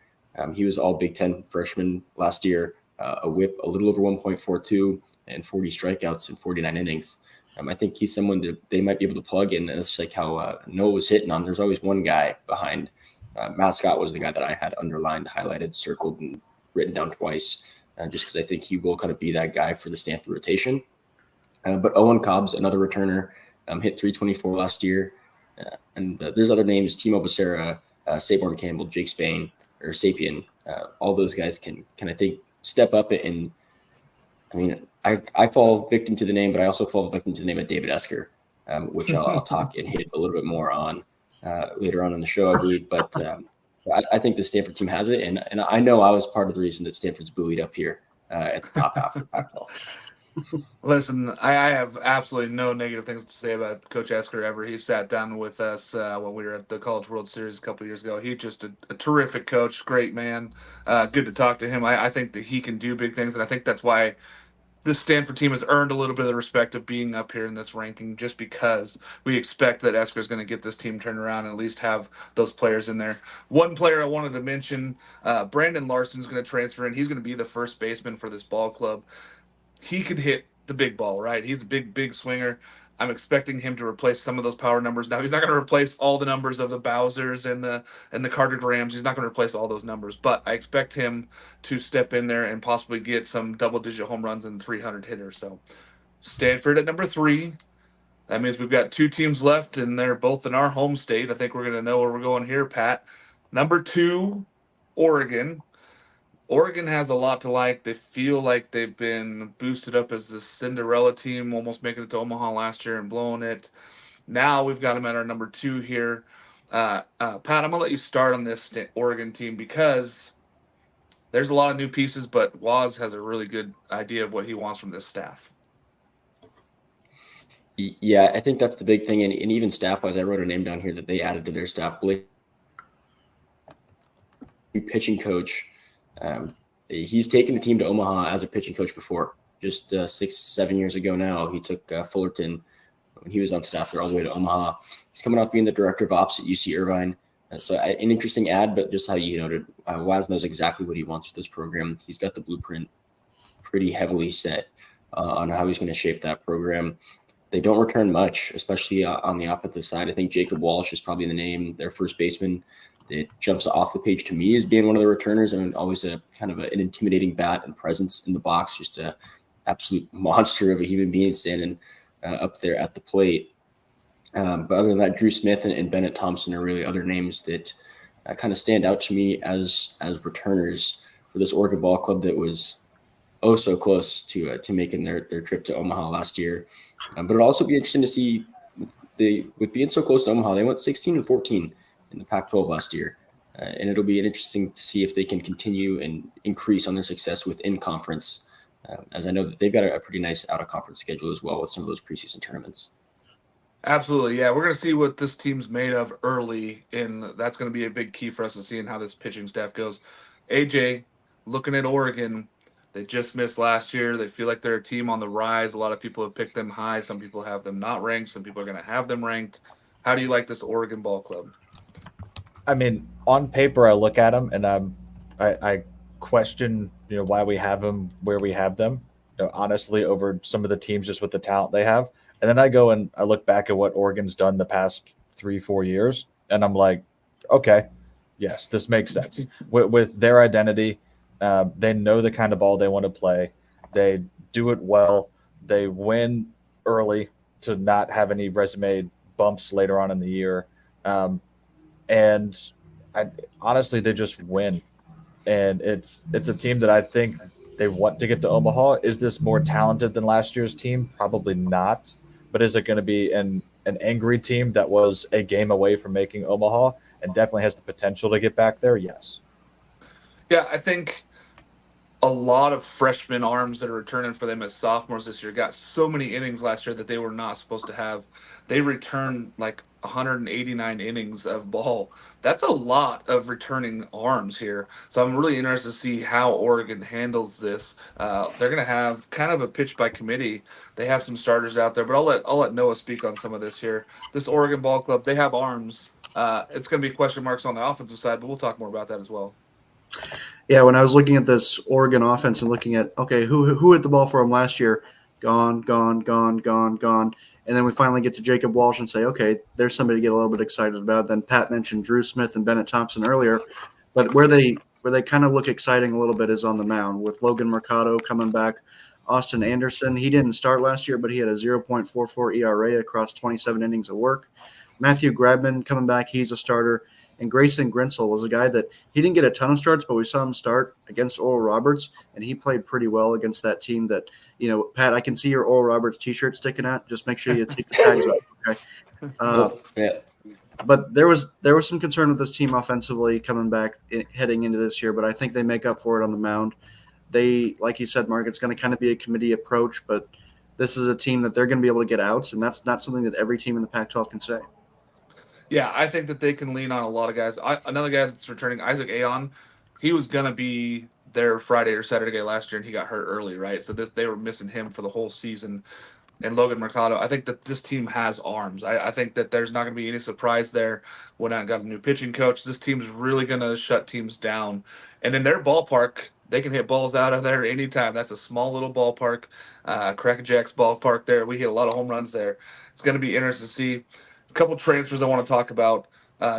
He was all Big Ten freshman last year, a whip a little over 1.42 and 40 strikeouts in 49 innings. I think he's someone that they might be able to plug in. It's like how Noah was hitting on. There's always one guy behind. Mascot was the guy that I had underlined, highlighted, circled, and written down twice, just because I think he will kind of be that guy for the Stanford rotation. But Owen Cobb's another returner, hit 324 last year. And there's other names, Timo Becerra, Saborn Campbell, Jake Spain, or Sapien. All those guys can I think step up and I mean, I fall victim to the name, but I also fall victim to the name of David Esker, which I'll talk and hit a little bit more on later on in the show, I believe. But I think the Stanford team has it, and I know I was part of the reason that Stanford's buoyed up here at the top half of the Pac-12. Listen, I have absolutely no negative things to say about Coach Esker ever. He sat down with us when we were at the College World Series a couple of years ago. He's just a terrific coach, great man. Good to talk to him. I think that he can do big things, and I think that's why this Stanford team has earned a little bit of the respect of being up here in this ranking, just because we expect that Esker is going to get this team turned around and at least have those players in there. One player I wanted to mention, Brandon Larson's going to transfer in. He's going to be the first baseman for this ball club. He could hit the big ball, right? He's a big swinger. I'm expecting him to replace some of those power numbers. Now he's not going to replace all the numbers of the Bowsers and the Carter Grahams. He's not going to replace all those numbers, but I expect him to step in there and possibly get some double-digit home runs and 300 hitters. So Stanford at number 3. That means we've got 2 teams left, and they're both in our home state. I think we're going to know where we're going here, Pat. Number 2, Oregon. Oregon has a lot to like. They feel like they've been boosted up as the Cinderella team, almost making it to Omaha last year and blowing it. Now we've got them at our number 2 here. Pat, I'm gonna let you start on this Oregon team because there's a lot of new pieces, but Waz has a really good idea of what he wants from this staff. Yeah, I think that's the big thing, and even staff-wise, I wrote a name down here that they added to their staff. Blake, pitching coach. He's taken the team to Omaha as a pitching coach before. Just 6-7 years ago now, he took Fullerton when he was on staff there all the way to Omaha. He's coming off being the director of ops at UC Irvine. So an interesting ad, but just how you noted, Waz knows exactly what he wants with this program. He's got the blueprint pretty heavily set on how he's going to shape that program. They don't return much, especially on the offensive side. I think Jacob Walsh is probably the name, their first baseman, that jumps off the page to me as being one of the returners. I mean, always a kind of an intimidating bat and presence in the box, just a absolute monster of a human being standing up there at the plate. But other than that, Drew Smith and Bennett Thompson are really other names that kind of stand out to me as returners for this Oregon ball club that was so close to making their trip to Omaha last year. But it'll also be interesting to see with being so close to Omaha, they went 16-14 in the Pac-12 last year. And it'll be interesting to see if they can continue and increase on their success within conference, as I know that they've got a pretty nice out-of-conference schedule as well with some of those preseason tournaments. Absolutely, yeah. We're going to see what this team's made of early, and that's going to be a big key for us to seeing how this pitching staff goes. AJ, looking at Oregon, they just missed last year. They feel like they're a team on the rise. A lot of people have picked them high. Some people have them not ranked. Some people are going to have them ranked. How do you like this Oregon ball club? I mean, on paper, I look at them and I question, why we have them where we have them. Honestly, over some of the teams just with the talent they have. And then I go and I look back at what Oregon's done the past 3-4 years, and I'm like, okay, yes, this makes sense. With their identity, they know the kind of ball they want to play. They do it well. They win early to not have any resume bumps later on in the year. And honestly, they just win. And it's a team that I think they want to get to Omaha. Is this more talented than last year's team? Probably not. But is it going to be an angry team that was a game away from making Omaha and definitely has the potential to get back there? Yes. Yeah, I think a lot of freshman arms that are returning for them as sophomores this year got so many innings last year that they were not supposed to have. They returned like 189 innings of ball. That's a lot of returning arms here. So I'm really interested to see how Oregon handles this. They're going to have kind of a pitch by committee. They have some starters out there, but I'll let Noah speak on some of this here. This Oregon ball club, they have arms. It's going to be question marks on the offensive side, but we'll talk more about that as well. Yeah, when I was looking at this Oregon offense and looking at, okay, who hit the ball for them last year? Gone, gone, gone, gone, gone. And then we finally get to Jacob Walsh and say, okay, there's somebody to get a little bit excited about. Then Pat mentioned Drew Smith and Bennett Thompson earlier, but where they kind of look exciting a little bit is on the mound with Logan Mercado coming back. Austin Anderson, he didn't start last year, but he had a 0.44 ERA across 27 innings of work. Matthew Grabman coming back, he's a starter. And Grayson Grinsell was a guy that he didn't get a ton of starts, but we saw him start against Oral Roberts, and he played pretty well against that team that, Pat, I can see your Oral Roberts T-shirt sticking out. Just make sure you take the tags off, okay? Yeah. But there was some concern with this team offensively coming back, heading into this year, but I think they make up for it on the mound. They, like you said, Mark, it's going to kind of be a committee approach, but this is a team that they're going to be able to get outs, and that's not something that every team in the Pac-12 can say. Yeah, I think that they can lean on a lot of guys. Another guy that's returning, Isaac Aon, he was gonna be there Friday or Saturday last year, and he got hurt early, right? So they were missing him for the whole season. And Logan Mercado, I think that this team has arms. I think that there's not going to be any surprise there when I got a new pitching coach. This team's really going to shut teams down. And in their ballpark, they can hit balls out of there anytime. That's a small little ballpark, Crackerjacks ballpark there. We hit a lot of home runs there. It's going to be interesting to see. A couple transfers I want to talk about.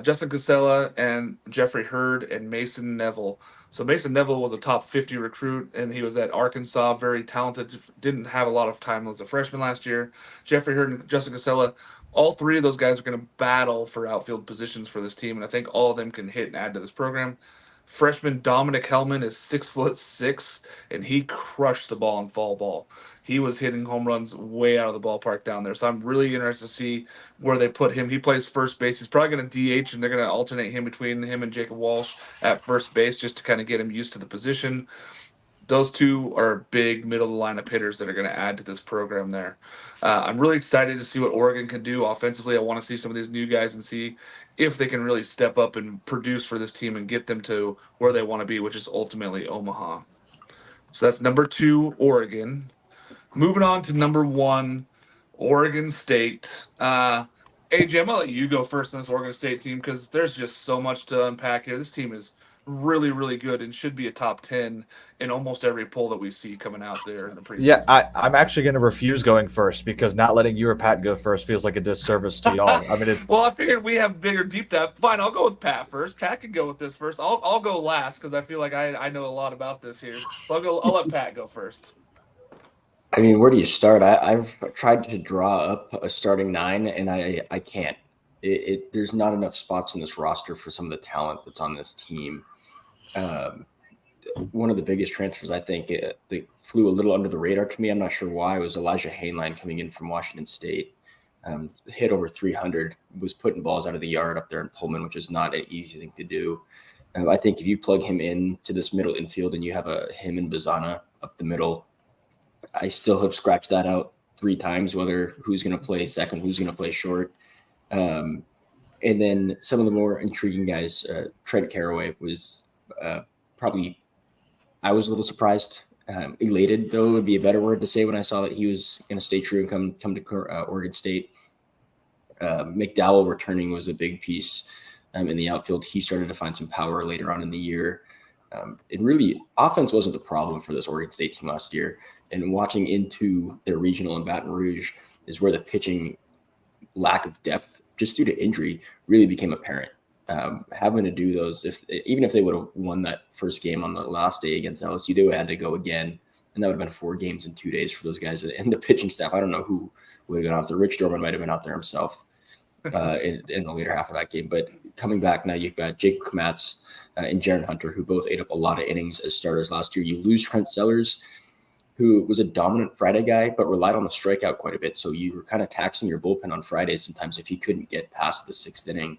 Justin Casella and Jeffrey Hurd and Mason Neville. So Mason Neville was a top 50 recruit, and he was at Arkansas, very talented. Didn't have a lot of time as a freshman last year. Jeffrey Hurd and Justin Casella, all three of those guys are going to battle for outfield positions for this team, and I think all of them can hit and add to this program. Freshman Dominic Hellman is 6'6", and he crushed the ball in fall ball. He was hitting home runs way out of the ballpark down there. So I'm really interested to see where they put him. He plays first base. He's probably going to DH, and they're going to alternate him between him and Jacob Walsh at first base just to kind of get him used to the position. Those two are big middle of the lineup hitters that are going to add to this program there. I'm really excited to see what Oregon can do offensively. I want to see some of these new guys and see if they can really step up and produce for this team and get them to where they want to be, which is ultimately Omaha. So that's number 2, Oregon. Moving on to number 1, Oregon State. AJ, I'm going to let you go first on this Oregon State team because there's just so much to unpack here. This team is really, really good and should be a top 10 in almost every poll that we see coming out there in the preseason. Yeah, I'm actually going to refuse going first because not letting you or Pat go first feels like a disservice to y'all. I mean, it's well, I figured we have bigger deep dive. Fine, I'll go with Pat first. Pat can go with this first. I'll go last because I feel like I know a lot about this here. So I'll let Pat go first. I mean, where do you start? I've tried to draw up a starting 9, and I can't. There's not enough spots in this roster for some of the talent that's on this team. One of the biggest transfers, I think, that flew a little under the radar to me, I'm not sure why, was Elijah Hainline coming in from Washington State. Hit over 300, was putting balls out of the yard up there in Pullman, which is not an easy thing to do. I think if you plug him in to this middle infield and you have him and Bazana up the middle, I still have scratched that out 3 times, whether who's going to play second, who's going to play short. And then some of the more intriguing guys, Trent Caraway was probably, I was a little surprised, elated, though would be a better word to say, when I saw that he was going to stay true and come to Oregon State. McDowell returning was a big piece in the outfield. He started to find some power later on in the year. It really, offense wasn't the problem for this Oregon State team last year. And watching into their regional in Baton Rouge is where the pitching lack of depth, just due to injury, really became apparent. Having to do those, even if they would have won that first game on the last day against LSU, they would have had to go again, and that would have been 4 games in 2 days for those guys. And the pitching staff, I don't know who would have gone out there. Rich Dorman might have been out there himself. in the later half of that game. But coming back now, you've got Jake Kmatz and Jaron Hunter, who both ate up a lot of innings as starters last year. You lose Trent Sellers, who was a dominant Friday guy, but relied on the strikeout quite a bit. So you were kind of taxing your bullpen on Fridays sometimes if he couldn't get past the sixth inning,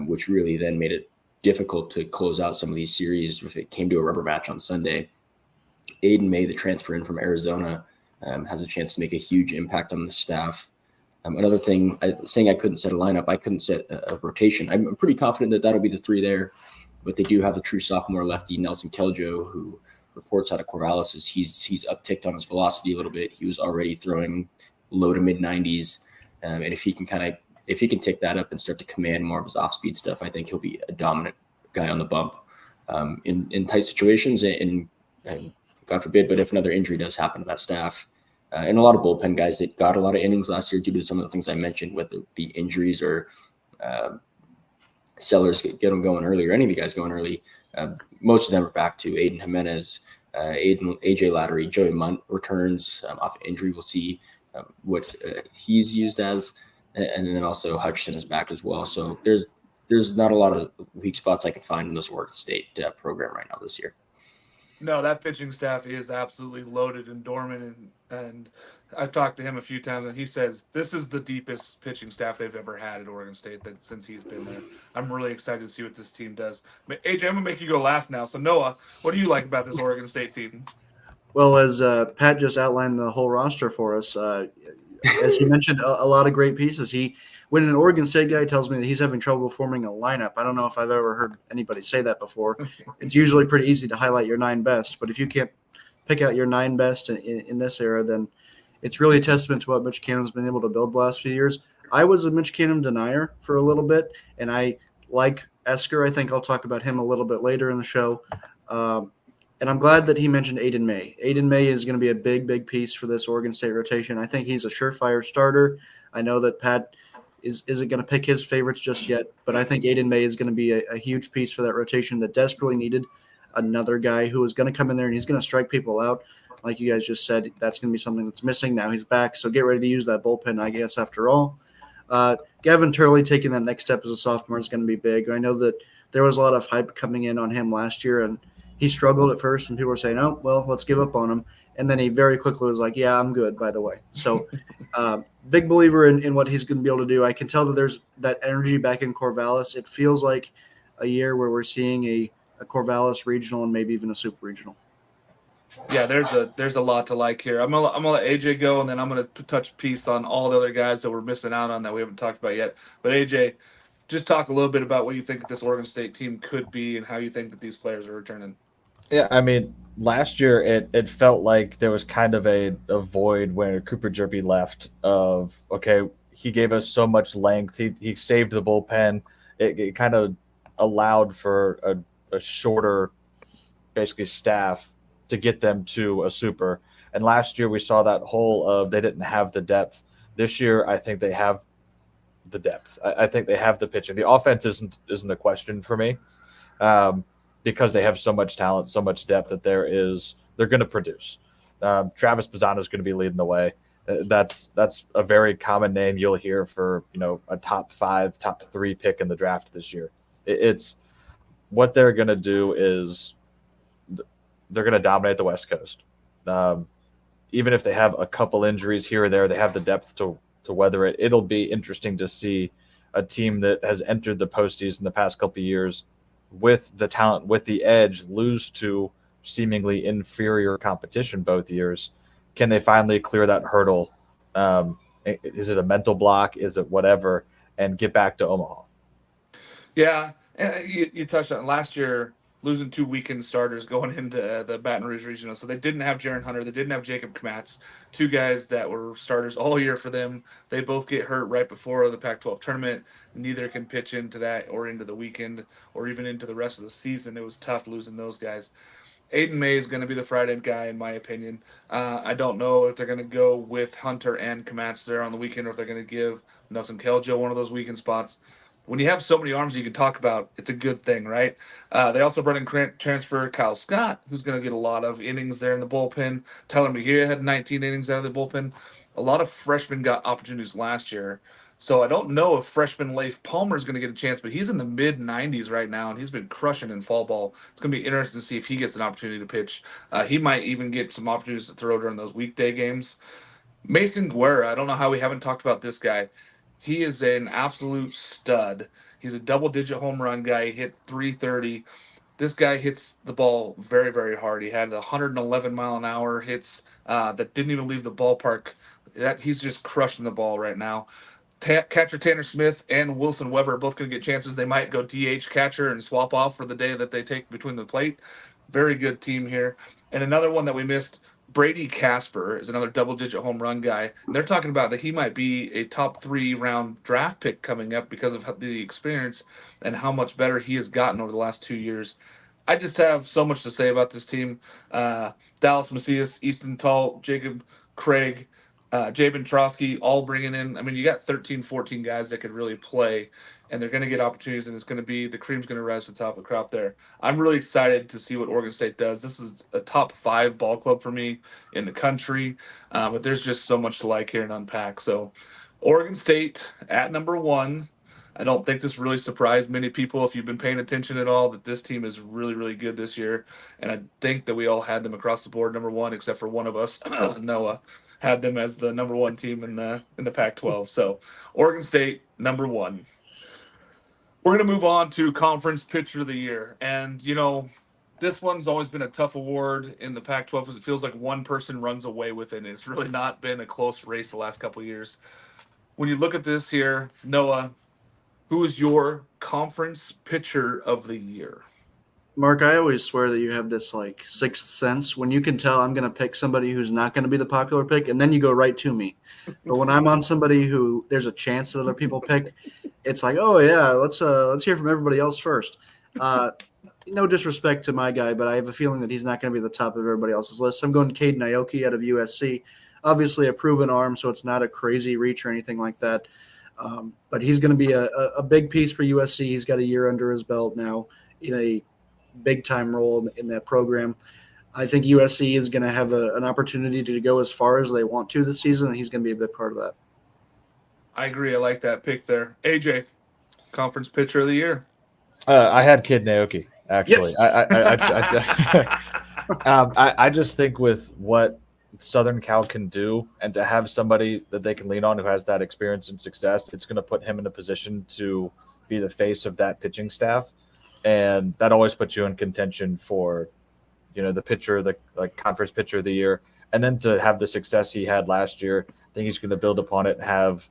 which really then made it difficult to close out some of these series if it came to a rubber match on Sunday. Aiden May, the transfer in from Arizona, has a chance to make a huge impact on the staff. Another thing, saying I couldn't set a lineup, I couldn't set a rotation. I'm pretty confident that that'll be the three there, but they do have a true sophomore lefty, Nelson Keljo, who reports out of Corvallis. He's upticked on his velocity a little bit. He was already throwing low to mid 90s, and if he can tick that up and start to command more of his off-speed stuff, I think he'll be a dominant guy on the bump in tight situations. And God forbid, but if another injury does happen to that staff, and a lot of bullpen guys that got a lot of innings last year due to some of the things I mentioned, whether it be injuries or Sellers get them going early, or any of the guys going early. Most of them are back to Aiden Jimenez, AJ Lattery, Joey Munt returns off injury. We'll see what he's used as, and then also Hutchinson is back as well. So there's not a lot of weak spots I can find in this Oregon State program right now this year. No, that pitching staff is absolutely loaded and dormant, and I've talked to him a few times, and he says this is the deepest pitching staff they've ever had at Oregon State since he's been there. I'm really excited to see what this team does. But AJ, I'm gonna make you go last now. So Noah, what do you like about this Oregon State team? Well, as Pat just outlined the whole roster for us, as he mentioned, a lot of great pieces. When an Oregon State guy tells me that he's having trouble forming a lineup, I don't know if I've ever heard anybody say that before. It's usually pretty easy to highlight your 9 best, but if you can't pick out your 9 best in this era, then it's really a testament to what Mitch Cannon's been able to build the last few years. I was a Mitch Cannon denier for a little bit, and I like Esker. I think I'll talk about him a little bit later in the show. And I'm glad that he mentioned Aiden May. Aiden May is going to be a big, big piece for this Oregon State rotation. I think he's a surefire starter. I know that Pat isn't going to pick his favorites just yet, but I think Aiden May is going to be a huge piece for that rotation that desperately needed another guy who is going to come in there and he's going to strike people out. Like you guys just said, that's going to be something that's missing. Now he's back, so get ready to use that bullpen, I guess, after all. Gavin Turley taking that next step as a sophomore is going to be big. I know that there was a lot of hype coming in on him last year, and he struggled at first, and people were saying, oh, well, let's give up on him. And then he very quickly was like, yeah, I'm good, by the way. So big believer in what he's going to be able to do. I can tell that there's that energy back in Corvallis. It feels like a year where we're seeing a Corvallis regional and maybe even a super regional. Yeah, there's a lot to like here. I'm gonna let AJ go, and then I'm gonna touch piece on all the other guys that we're missing out on that we haven't talked about yet. But AJ, just talk a little bit about what you think this Oregon State team could be and how you think that these players are returning. Yeah, I mean, last year it felt like there was kind of a void when Cooper Jerby left of, okay, he gave us so much length. He saved the bullpen. It kind of allowed for a shorter, basically, staff to get them to a super. And last year we saw that hole of they didn't have the depth. This year I think they have the depth. I think they have the pitching. The offense isn't a question for me. Because they have so much talent, so much depth that they're going to produce. Travis Pisano is going to be leading the way. That's a very common name you'll hear for a top 5, top 3 pick in the draft this year. It's what they're going to do is they're going to dominate the West Coast. Even if they have a couple injuries here or there, they have the depth to weather it. It'll be interesting to see a team that has entered the postseason the past couple of years with the talent, with the edge, lose to seemingly inferior competition both years. Can they finally clear that hurdle? Is it a mental block? Is it whatever? And get back to Omaha. Yeah, and you touched on last year, losing 2 weekend starters going into the Baton Rouge Regional. So they didn't have Jaron Hunter. They didn't have Jacob Kmatz, 2 guys that were starters all year for them. They both get hurt right before the Pac-12 tournament. Neither can pitch into that or into the weekend or even into the rest of the season. It was tough losing those guys. Aiden May is going to be the Friday guy, in my opinion. I don't know if they're going to go with Hunter and Kmatz there on the weekend or if they're going to give Nelson Keljo one of those weekend spots. When you have so many arms you can talk about, it's a good thing, right? They also brought in transfer Kyle Scott, who's going to get a lot of innings there in the bullpen. Tyler McGee had 19 innings out of the bullpen. A lot of freshmen got opportunities last year. So I don't know if freshman Leif Palmer is going to get a chance, but he's in the mid 90s right now, and he's been crushing in fall ball. It's going to be interesting to see if he gets an opportunity to pitch. He might even get some opportunities to throw during those weekday games. Mason Guerra, I don't know how we haven't talked about this guy. He is an absolute stud. He's a double-digit home run guy. He hit 330. This guy hits the ball very, very hard. He had 111 mile an hour hits that didn't even leave the ballpark. That he's just crushing the ball right now. Catcher Tanner Smith and Wilson Weber are both going to get chances. They might go DH catcher and swap off for the day that they take between the plate. Very good team here. And another one that we missed, Brady Casper, is another double-digit home run guy. And they're talking about that he might be a top 3 round draft pick coming up because of the experience and how much better he has gotten over the last 2 years. I just have so much to say about this team. Dallas Macias, Easton Tall, Jacob Craig, Jabin Trosky, all bringing in. I mean, you got 13, 14 guys that could really play, and they're going to get opportunities, and it's going to be the cream's going to rise to the top of the crop there. I'm really excited to see what Oregon State does. This is a top 5 ball club for me in the country, but there's just so much to like here and unpack. So, Oregon State at number 1. I don't think this really surprised many people if you've been paying attention at all that this team is really, really good this year. And I think that we all had them across the board number 1, except for one of us, Noah, had them as the number 1 team in the Pac-12. So Oregon State number 1. We're going to move on to Conference Pitcher of the Year. And, this one's always been a tough award in the Pac-12 because it feels like one person runs away with it. And it's really not been a close race the last couple of years. When you look at this here, Noah, who is your Conference Pitcher of the Year? Mark, I always swear that you have this like sixth sense when you can tell I'm going to pick somebody who's not going to be the popular pick, and then you go right to me. But when I'm on somebody who there's a chance that other people pick, it's like, oh yeah, let's hear from everybody else first. No disrespect to my guy, but I have a feeling that he's not going to be the top of everybody else's list. I'm going Caden Aoki out of USC. Obviously, a proven arm, so it's not a crazy reach or anything like that. But he's going to be a big piece for USC. He's got a year under his belt now in a big-time role in that program. I think USC is going to have an opportunity to go as far as they want to this season, and he's going to be a big part of that. I agree. I like that pick there. AJ, Conference Pitcher of the Year. I had Kid Naoki, actually. Yes. I just think with what Southern Cal can do, and to have somebody that they can lean on who has that experience and success, it's going to put him in a position to be the face of that pitching staff, and that always puts you in contention for, the pitcher, the Conference Pitcher of the Year, and then to have the success he had last year. I think he's going to build upon it and have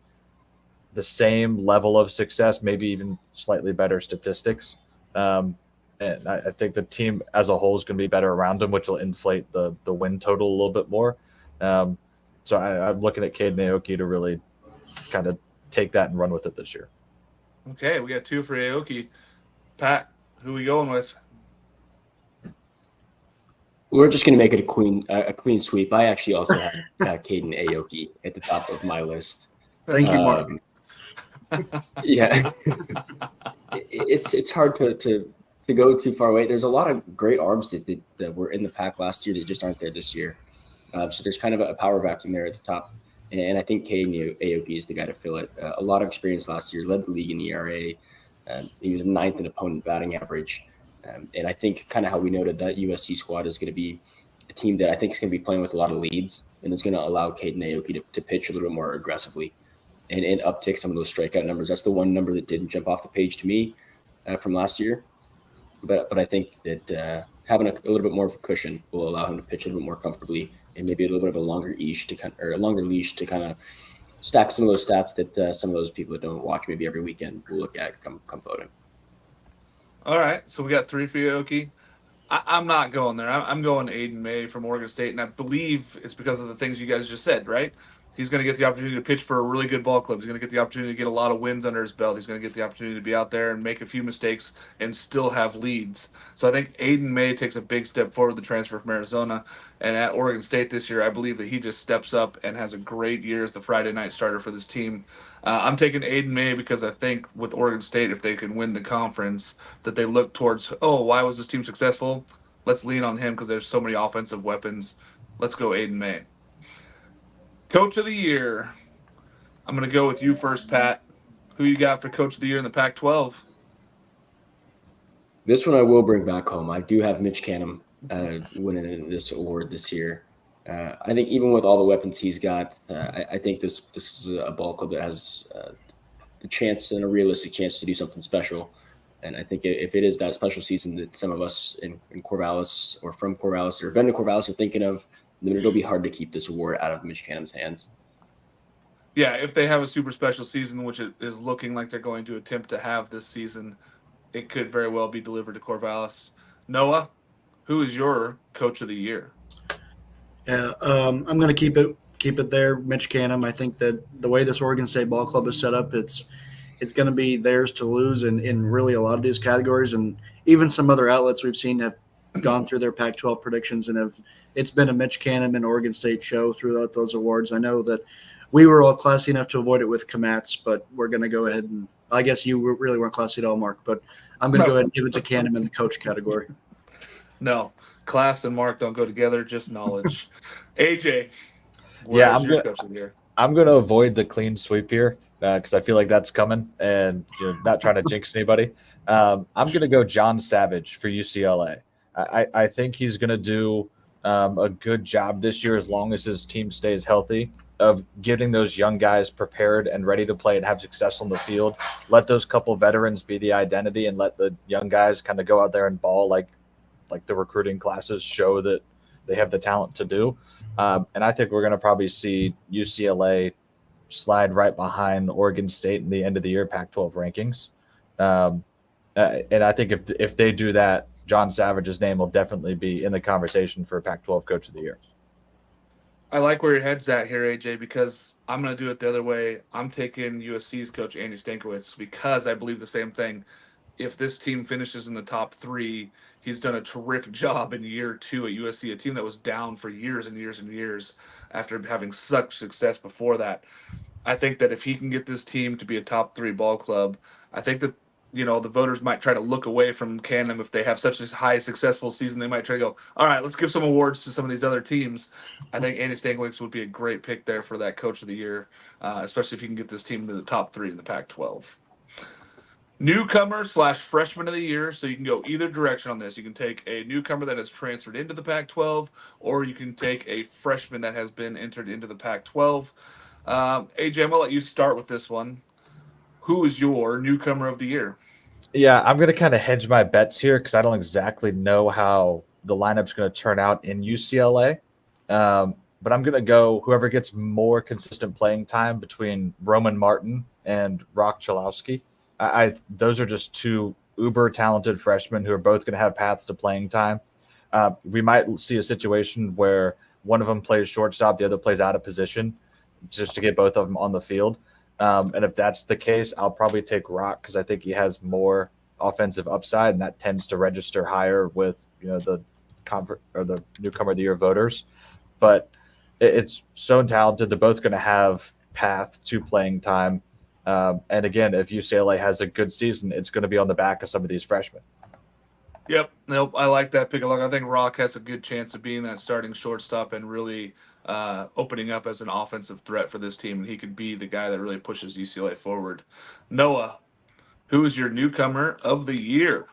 the same level of success, maybe even slightly better statistics. And I think the team as a whole is going to be better around him, which will inflate the win total a little bit more. So I'm looking at Caden Aoki to really kind of take that and run with it this year. Okay, we got 2 for Aoki. Pat, who are we going with? We're just going to make it a clean sweep. I actually also have Caden Aoki at the top of my list. Thank you, Mark. Yeah, it's hard to go too far away. There's a lot of great arms that were in the pack last year that just aren't there this year. So there's kind of a power vacuum there at the top. And I think Caden Aoki is the guy to fill it. A lot of experience last year, led the league in ERA. He was 9th in opponent batting average. And I think kind of how we noted that USC squad is going to be a team that I think is going to be playing with a lot of leads, and it's going to allow Caden Aoki to pitch a little bit more aggressively and uptick some of those strikeout numbers. That's the one number that didn't jump off the page to me from last year. But I think that having a little bit more of a cushion will allow him to pitch a little bit more comfortably and maybe a little bit of a longer leash to kind of stack some of those stats that some of those people that don't watch maybe every weekend will look at come voting. All right, so we got 3 for Aoki. I'm not going there. I'm going Aiden May from Oregon State, and I believe it's because of the things you guys just said, right? He's going to get the opportunity to pitch for a really good ball club. He's going to get the opportunity to get a lot of wins under his belt. He's going to get the opportunity to be out there and make a few mistakes and still have leads. So I think Aiden May takes a big step forward, the transfer from Arizona. And at Oregon State this year, I believe that he just steps up and has a great year as the Friday night starter for this team. I'm taking Aiden May because I think with Oregon State, if they can win the conference, that they look towards, why was this team successful? Let's lean on him because there's so many offensive weapons. Let's go Aiden May. Coach of the Year. I'm going to go with you first, Pat. Who you got for Coach of the Year in the Pac-12? This one I will bring back home. I do have Mitch Canham winning this award this year. I think even with all the weapons he's got, I think this is a ball club that has the chance and a realistic chance to do something special. And I think if it is that special season that some of us in Corvallis or from Corvallis or been to Corvallis are thinking of, then it'll be hard to keep this award out of Mitch Canham's hands. Yeah, if they have a super special season, which it is looking like they're going to attempt to have this season, it could very well be delivered to Corvallis. Noah, who is your Coach of the Year? Yeah, I'm going to keep it there. Mitch Canham. I think that the way this Oregon State ball club is set up, it's going to be theirs to lose in really a lot of these categories, and even some other outlets we've seen have gone through their Pac-12 predictions and have. It's been a Mitch Canham and Oregon State show throughout those awards. I know that we were all classy enough to avoid it with Komatz, but we're going to go ahead and I guess you really weren't classy at all, Mark. But I'm going to go ahead and give it to Canham in the coach category. No, class and Mark don't go together, just knowledge. AJ, Yeah, your Coach of the Year? I'm going to avoid the clean sweep here because I feel like that's coming, and not trying to jinx anybody. I'm going to go John Savage for UCLA. I think he's going to do a good job this year as long as his team stays healthy of getting those young guys prepared and ready to play and have success on the field. Let those couple veterans be the identity and let the young guys kind of go out there and ball like the recruiting classes show that they have the talent to do. And I think we're going to probably see UCLA slide right behind Oregon State in the end of the year Pac-12 rankings. And I think if they do that, John Savage's name will definitely be in the conversation for Pac-12 Coach of the Year. I like where your head's at here, AJ, because I'm going to do it the other way. I'm taking USC's coach, Andy Stankiewicz, because I believe the same thing. If this team finishes in the top 3, he's done a terrific job in year 2 at USC, a team that was down for years and years and years after having such success before that. I think that if he can get this team to be a top 3 ball club, I think that the voters might try to look away from Canham if they have such a high successful season. They might try to go, all right, let's give some awards to some of these other teams. I think Andy Stankiewicz would be a great pick there for that Coach of the Year, especially if you can get this team to the top 3 in the Pac-12. Newcomer/freshman of the year. So you can go either direction on this. You can take a newcomer that has transferred into the Pac-12, or you can take a freshman that has been entered into the Pac-12. AJ, I'm going to let you start with this one. Who is your newcomer of the year? Yeah, I'm going to kind of hedge my bets here because I don't exactly know how the lineup's going to turn out in UCLA. But I'm going to go whoever gets more consistent playing time between Roman Martin and Rock Chalowski. Those are just two uber talented freshmen who are both going to have paths to playing time. We might see a situation where one of them plays shortstop, the other plays out of position, just to get both of them on the field. And if that's the case, I'll probably take Rock because I think he has more offensive upside, and that tends to register higher with the newcomer of the year voters. But it's so talented; they're both going to have path to playing time. And again, if UCLA has a good season, it's going to be on the back of some of these freshmen. Yep. Nope. I like that pick along. I think Rock has a good chance of being that starting shortstop and really opening up as an offensive threat for this team. And he could be the guy that really pushes UCLA forward. Noah, who is your newcomer of the year?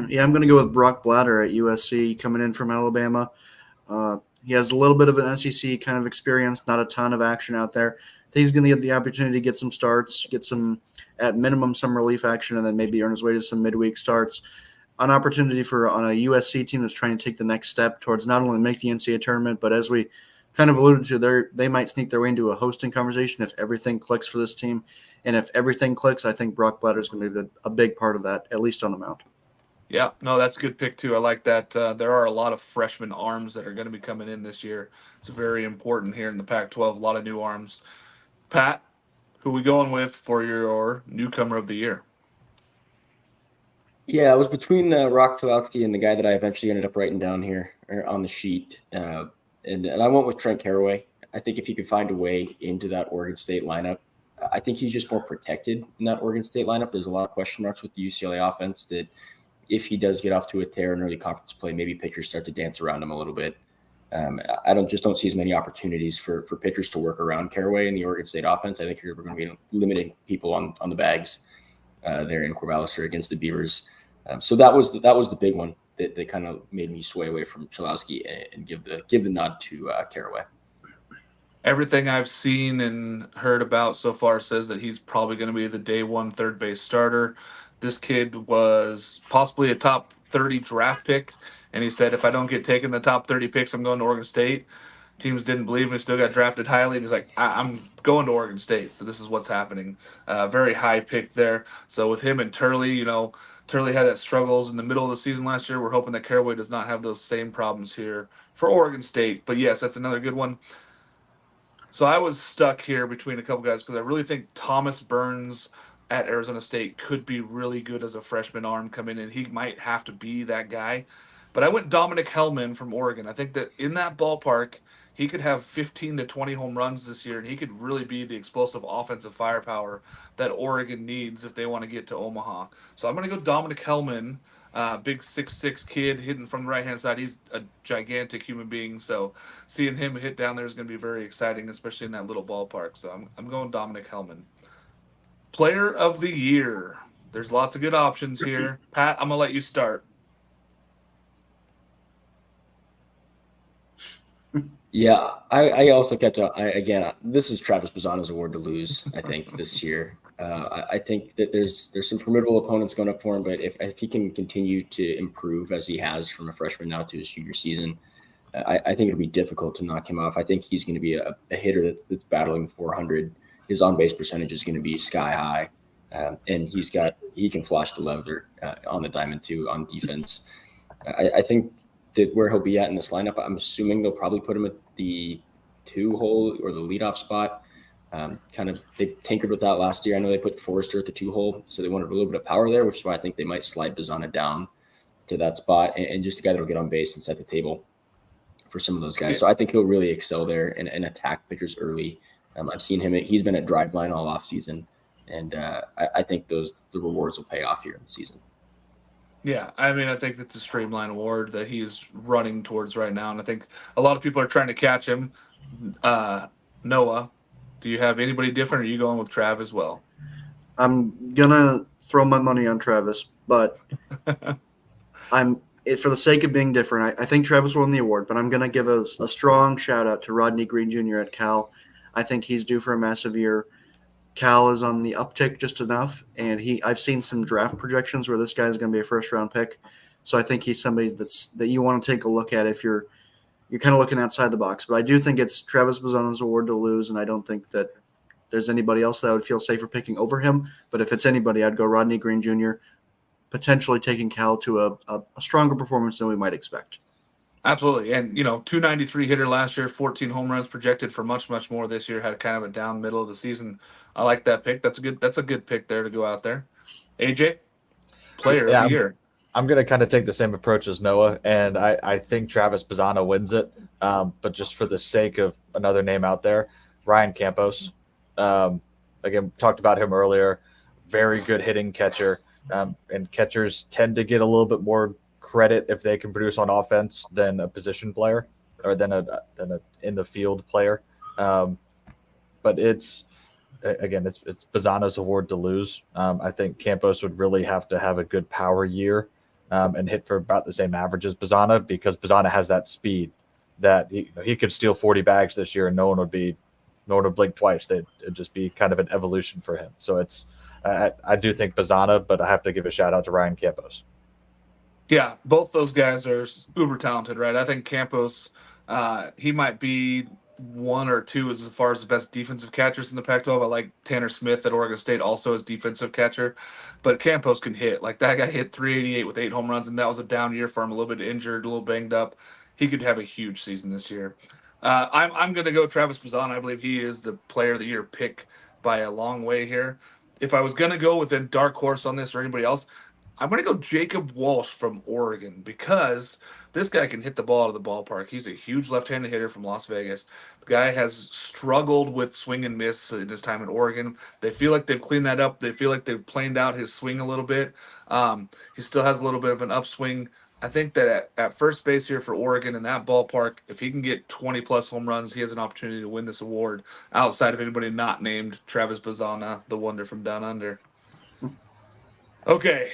Yeah, I'm going to go with Brock Blatter at USC coming in from Alabama. He has a little bit of an SEC kind of experience, not a ton of action out there. I think he's going to get the opportunity to get some starts, get some, at minimum, some relief action, and then maybe earn his way to some midweek starts. An opportunity on a USC team that's trying to take the next step towards not only make the NCAA tournament, but as we kind of alluded to, they might sneak their way into a hosting conversation if everything clicks for this team. And if everything clicks, I think Brock Blatter is going to be a big part of that, at least on the mound. Yeah, no, that's a good pick too. I like that. There are a lot of freshman arms that are going to be coming in this year. It's very important here in the Pac-12. A lot of new arms. Pat, who are we going with for your newcomer of the year? Yeah, I was between Rock Chalowski and the guy that I eventually ended up writing down here on the sheet. And I went with Trent Caraway. I think if he could find a way into that Oregon State lineup, I think he's just more protected in that Oregon State lineup. There's a lot of question marks with the UCLA offense that if he does get off to a tear in early conference play, maybe pitchers start to dance around him a little bit. I don't see as many opportunities for pitchers to work around Caraway in the Oregon State offense. I think you're going to be limiting people on the bags there in Corvallis or against the Beavers. So that was the big one that kind of made me sway away from Chalowski and give the nod to Caraway. Everything I've seen and heard about so far says that he's probably going to be the day one third base starter. This kid was possibly a top 30 draft pick, and he said, if I don't get taken the top 30 picks, I'm going to Oregon State. Teams didn't believe him. He still got drafted highly. And he's like, I'm going to Oregon State. So this is what's happening. Very high pick there. So with him and Turley, Turley had that struggles in the middle of the season last year. We're hoping that Caraway does not have those same problems here for Oregon State. But yes, that's another good one. So I was stuck here between a couple guys because I really think Thomas Burns at Arizona State could be really good as a freshman arm coming in. He might have to be that guy. But I went Dominic Hellman from Oregon. I think that in that ballpark, he could have 15 to 20 home runs this year, and he could really be the explosive offensive firepower that Oregon needs if they want to get to Omaha. So I'm going to go Dominic Hellman. Big 6'6" kid hitting from the right hand side. He's a gigantic human being. So seeing him hit down there is going to be very exciting, especially in that little ballpark. So I'm going Dominic Hellman. Player of the year. There's lots of good options here. Pat, I'm going to let you start. Yeah, I also kept again. This is Travis Bazzano's award to lose. I think this year. I think that there's some formidable opponents going up for him, but if he can continue to improve as he has from a freshman now to his junior season, I think it'll be difficult to knock him off. I think he's going to be a hitter that's battling 400. His on base percentage is going to be sky high, and he can flash the leather on the diamond too on defense. I think that where he'll be at in this lineup, I'm assuming they'll probably put him at the 2-hole or the leadoff spot. They tinkered with that last year. I know they put Forrester at the 2-hole, so they wanted a little bit of power there, which is why I think they might slide Bazzana down to that spot and just a guy that'll get on base and set the table for some of those guys. So I think he'll really excel there and attack pitchers early. I've seen him; he's been at Driveline all off season, and I think the rewards will pay off here in the season. Yeah, I mean, I think that's a streamline award that he's running towards right now, and I think a lot of people are trying to catch him. Noah, do you have anybody different, or are you going with Trav as well? I'm gonna throw my money on Travis, but for the sake of being different, I think Travis won the award, but I'm gonna give a strong shout out to Rodney Green Jr. at Cal. I think he's due for a massive year. Cal is on the uptick just enough, and I've seen some draft projections where this guy is going to be a first-round pick. So I think he's somebody that you want to take a look at if you're kind of looking outside the box. But I do think it's Travis Bazzano's award to lose, and I don't think that there's anybody else that I would feel safer picking over him. But if it's anybody, I'd go Rodney Green Jr., potentially taking Cal to a stronger performance than we might expect. Absolutely. And, 293 hitter last year, 14 home runs projected for much, much more this year, had kind of a down middle of the season. I like that pick. That's a good pick there to go out there. AJ, player of the year. I'm going to kind of take the same approach as Noah, and I think Travis Bazzana wins it. But just for the sake of another name out there, Ryan Campos. Again, talked about him earlier. Very good hitting catcher. And catchers tend to get a little bit more credit if they can produce on offense than a position player or than a in the field player. But it's Bazzana's award to lose. I think Campos would really have to have a good power year and hit for about the same average as Bazzana, because Bazzana has that speed that he could steal 40 bags this year and no one would blink twice. It'd just be kind of an evolution for him. So I do think Bazzana, but I have to give a shout out to Ryan Campos. Yeah, both those guys are uber talented, right? I think Campos, he might be one or two as far as the best defensive catchers in the Pac-12. I like Tanner Smith at Oregon State also as defensive catcher, but Campos can hit. Like, that guy hit 388 with 8 home runs, and that was a down year for him, a little bit injured, a little banged up. He could have a huge season this year. I'm going to go Travis Bazzana. I believe he is the player of the year pick by a long way here. If I was going to go with a dark horse on this or anybody else, I'm going to go Jacob Walsh from Oregon, because this guy can hit the ball out of the ballpark. He's a huge left-handed hitter from Las Vegas. The guy has struggled with swing and miss in his time in Oregon. They feel like they've cleaned that up. They feel like they've planed out his swing a little bit. He still has a little bit of an upswing. I think that at first base here for Oregon in that ballpark, if he can get 20 plus home runs, he has an opportunity to win this award outside of anybody not named Travis Bazana, the wonder from down under. Okay.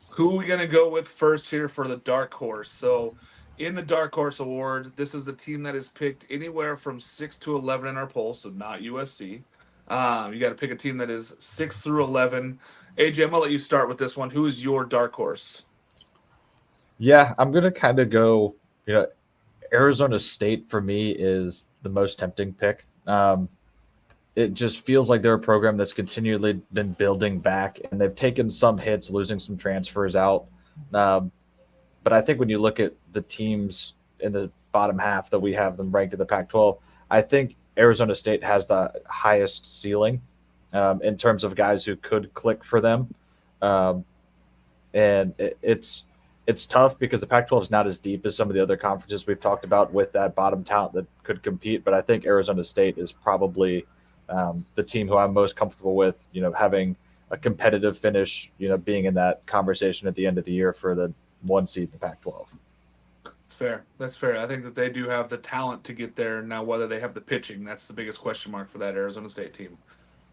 Who are we going to go with first here for the dark horse? So, in the dark horse award, this is the team that is picked anywhere from 6 to 11 in our poll, so not USC. You got to pick a team that is 6 through 11. AJ, I'm going to let you start with this one. Who is your dark horse? Yeah, I'm gonna kind of go. Arizona State for me is the most tempting pick. It just feels like they're a program that's continually been building back, and they've taken some hits, losing some transfers out. Um, but I think when you look at the teams in the bottom half that we have them ranked in the Pac-12, I think Arizona State has the highest ceiling in terms of guys who could click for them. Um, and it's tough because the Pac-12 is not as deep as some of the other conferences we've talked about with that bottom talent that could compete. But I think Arizona State is probably the team who I'm most comfortable with, having a competitive finish, being in that conversation at the end of the year for the 1 seed in the Pac-12. That's fair. That's fair. I think that they do have the talent to get there. Now, whether they have the pitching, that's the biggest question mark for that Arizona State team.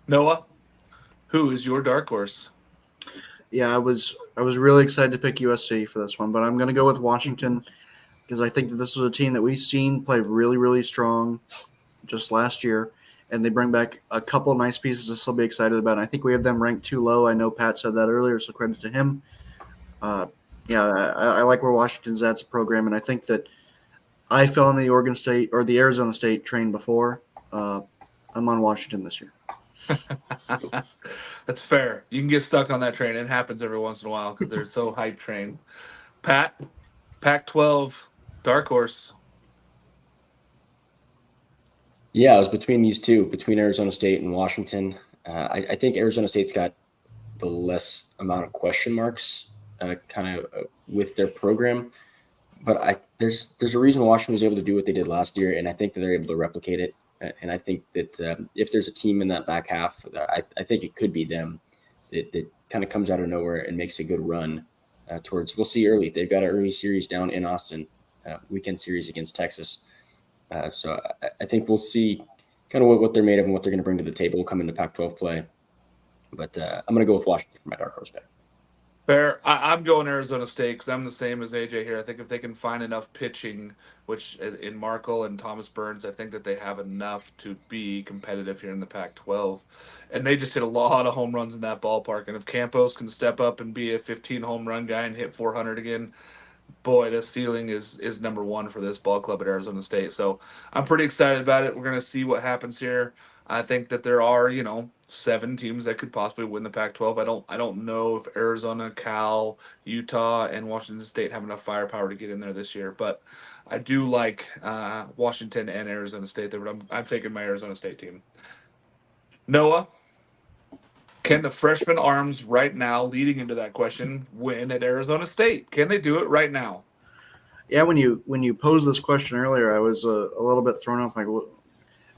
Noah, who is your dark horse? Yeah, I was really excited to pick USC for this one, but I'm going to go with Washington because I think that this was a team that we've seen play really, really strong just last year, and they bring back a couple of nice pieces to still be excited about. And I think we have them ranked too low. I know Pat said that earlier, so credit to him. Yeah, I like where Washington's at as a program, and I think that I fell on the Oregon State or the Arizona State train before. I'm on Washington this year. That's fair. You can get stuck on that train. It happens every once in a while because they're so hype trained. Pat, Pac-12, dark horse. Yeah, I was between these two, between Arizona State and Washington. I think Arizona State's got the less amount of question marks with their program. But there's a reason Washington was able to do what they did last year, and I think that they're able to replicate it. And I think that if there's a team in that back half, I think it could be them that kind of comes out of nowhere and makes a good run towards. We'll see early. They've got an early series down in Austin, weekend series against Texas. So I think we'll see kind of what they're made of and what they're going to bring to the table come into Pac-12 play. But I'm going to go with Washington for my dark horse pick. Fair. I'm going Arizona State because I'm the same as AJ here. I think if they can find enough pitching, which in Markle and Thomas Burns, I think that they have enough to be competitive here in the Pac-12. And they just hit a lot of home runs in that ballpark. And if Campos can step up and be a 15 home run guy and hit 400 again, boy, the ceiling is number one for this ball club at Arizona State. So I'm pretty excited about it. We're going to see what happens here. I think that there are, 7 teams that could possibly win the Pac-12. I don't know if Arizona, Cal, Utah, and Washington State have enough firepower to get in there this year. But I do like Washington and Arizona State there. But I'm taking my Arizona State team. Noah, can the freshman arms right now, leading into that question, win at Arizona State? Can they do it right now? Yeah, when you posed this question earlier, I was a little bit thrown off. Like,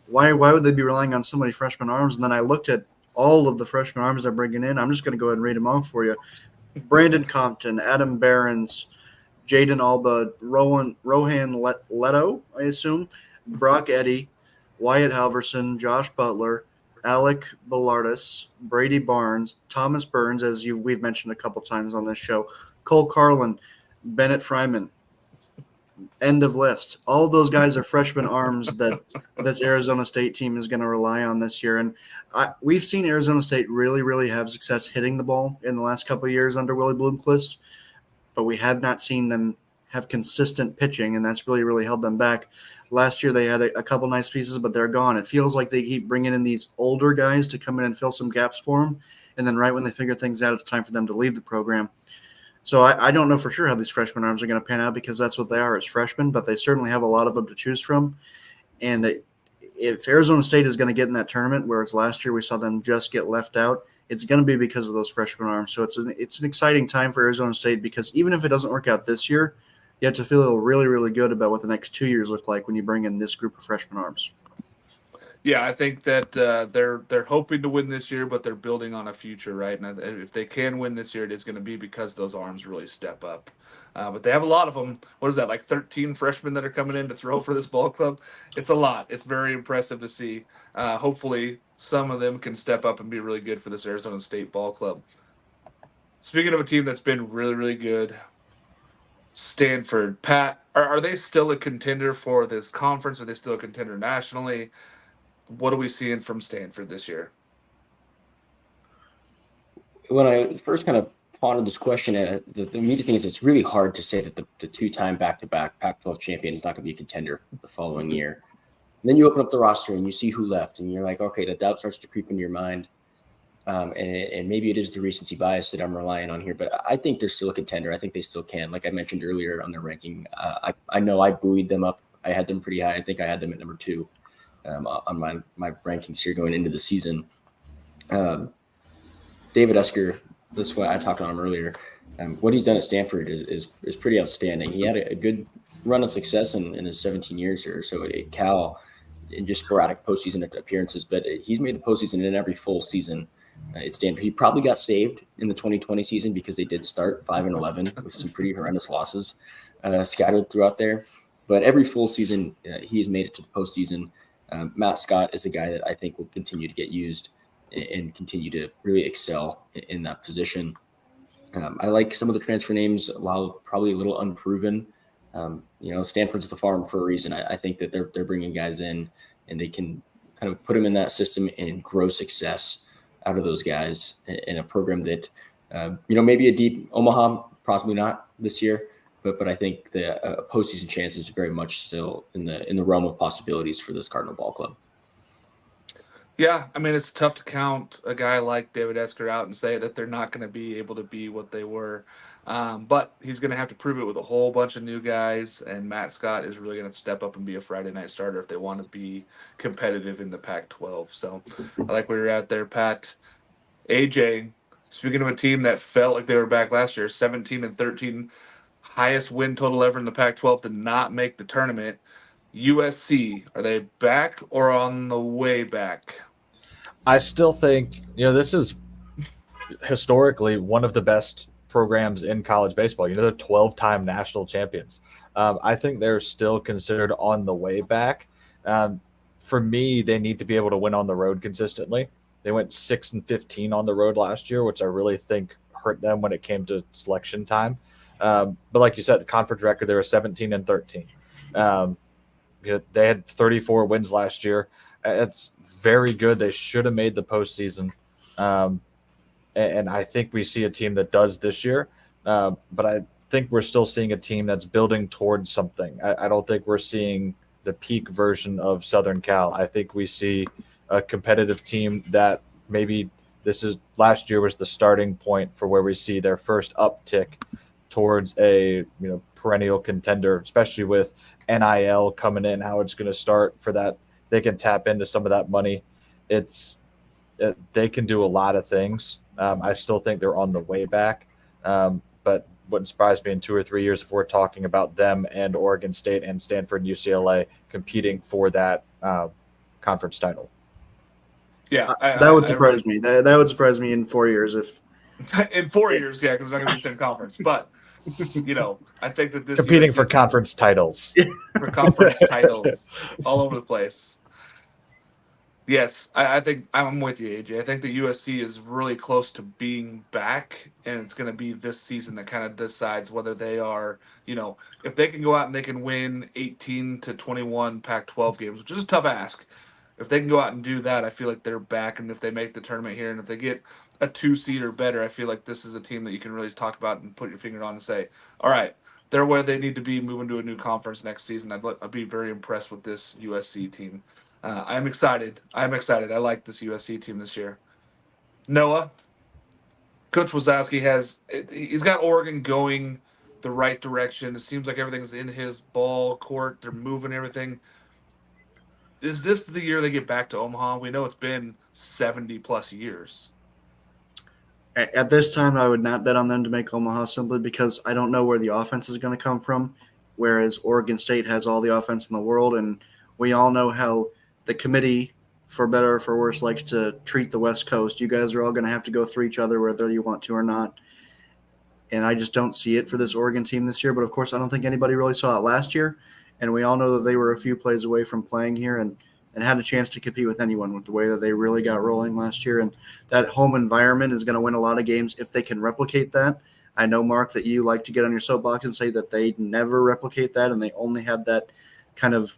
why would they be relying on so many freshman arms? And then I looked at all of the freshman arms they're bringing in. I'm just going to go ahead and read them off for you. Brandon Compton, Adam Behrens, Jaden Alba, Rohan Leto, I assume, Brock Eddy, Wyatt Halverson, Josh Butler, Alec Bellardus, Brady Barnes, Thomas Burns, as we've mentioned a couple times on this show, Cole Carlin, Bennett Fryman. End of list. All of those guys are freshman arms that this Arizona State team is going to rely on this year. And we've seen Arizona State really, really have success hitting the ball in the last couple of years under Willie Bloomquist, but we have not seen them have consistent pitching, and that's really, really held them back. Last year they had a couple nice pieces, but they're gone. It feels like they keep bringing in these older guys to come in and fill some gaps for them, and then right when they figure things out, it's time for them to leave the program. So I don't know for sure how these freshman arms are going to pan out because that's what they are as freshmen, but they certainly have a lot of them to choose from. And if Arizona State is going to get in that tournament, whereas last year we saw them just get left out, it's going to be because of those freshman arms. So it's an exciting time for Arizona State because even if it doesn't work out this year, you have to feel really, really good about what the next 2 years look like when you bring in this group of freshman arms. Yeah, I think that they're hoping to win this year, but they're building on a future, right? And if they can win this year, it is going to be because those arms really step up. But they have a lot of them. What is that, like 13 freshmen that are coming in to throw for this ball club? It's a lot. It's very impressive to see. Hopefully, some of them can step up and be really good for this Arizona State ball club. Speaking of a team that's been really, really good, Stanford. Pat, are they still a contender for this conference? Are they still a contender nationally? What are we seeing from Stanford this year? When I first kind of pondered this question, the immediate thing is it's really hard to say that the two-time back-to-back Pac-12 champion is not going to be a contender the following year. And then you open up the roster and you see who left, and you're like, okay, the doubt starts to creep into your mind. And maybe it is the recency bias that I'm relying on here, but I think they're still a contender. I think they still can. Like I mentioned earlier on their ranking, I know I buoyed them up. I had them pretty high. I think I had them at number 2 on my rankings here going into the season. David Esker, that's why I talked on him earlier. What he's done at Stanford is pretty outstanding. He had a good run of success in his 17 years or so at Cal in just sporadic postseason appearances, but he's made the postseason in every full season at Stanford. He probably got saved in the 2020 season because they did start 5-11 with some pretty horrendous losses scattered throughout there. But every full season, he has made it to the postseason. Matt Scott is a guy that I think will continue to get used and continue to really excel in that position. I like some of the transfer names, while probably a little unproven. Stanford's the farm for a reason. I think that they're bringing guys in, and they can kind of put them in that system and grow success out of those guys in a program that, maybe a deep Omaha, possibly not this year, but I think the postseason chance is very much still in the realm of possibilities for this Cardinal ball club. Yeah, I mean, it's tough to count a guy like David Esker out and say that they're not going to be able to be what they were. But he's going to have to prove it with a whole bunch of new guys, and Matt Scott is really going to step up and be a Friday night starter if they want to be competitive in the Pac-12. So I like where you're at there, Pat. AJ, speaking of a team that felt like they were back last year, 17-13, highest win total ever in the Pac-12, did not make the tournament. USC, are they back or on the way back? I still think, this is historically one of the best programs in college baseball. They're 12-time national champions. I think they're still considered on the way back. For me, they need to be able to win on the road consistently. They went 6-15 on the road last year, which I really think hurt them when it came to selection time. But like you said, the conference record, they were 17-13. They had 34 wins last year. It's very good. They should have made the postseason. And I think we see a team that does this year. But I think we're still seeing a team that's building towards something. I don't think we're seeing the peak version of Southern Cal. I think we see a competitive team that maybe last year was the starting point for where we see their first uptick towards a perennial contender, especially with NIL coming in, how it's going to start for that. They can tap into some of that money. They can do a lot of things. I still think they're on the way back. But wouldn't surprise me in 2 or 3 years if we're talking about them and Oregon State and Stanford and UCLA competing for that conference title. Yeah, that would surprise me. That would surprise me in 4 years if. In 4 years, yeah, because they're not going to be the same conference. But I think that this competing for conference titles, all over the place. Yes, I think I'm with you, AJ. I think the USC is really close to being back, and it's going to be this season that kind of decides whether they are, if they can go out and they can win 18-21 Pac-12 games, which is a tough ask. If they can go out and do that, I feel like they're back, and if they make the tournament here, and if they get a 2 seed or better, I feel like this is a team that you can really talk about and put your finger on and say, all right, they're where they need to be moving to a new conference next season. I'd be very impressed with this USC team. I'm excited. I like this USC team this year. Noah, Coach Wazowski he's got Oregon going the right direction. It seems like everything's in his ball court. They're moving everything. Is this the year they get back to Omaha? We know it's been 70 plus years. At this time, I would not bet on them to make Omaha simply because I don't know where the offense is going to come from, whereas Oregon State has all the offense in the world, and we all know how the committee for better or for worse, likes to treat the West Coast. You guys are all going to have to go through each other whether you want to or not. And I just don't see it for this Oregon team this year. But, of course, I don't think anybody really saw it last year. And we all know that they were a few plays away from playing here and had a chance to compete with anyone with the way that they really got rolling last year. And that home environment is going to win a lot of games if they can replicate that. I know, Mark, that you like to get on your soapbox and say that they never replicate that and they only had that kind of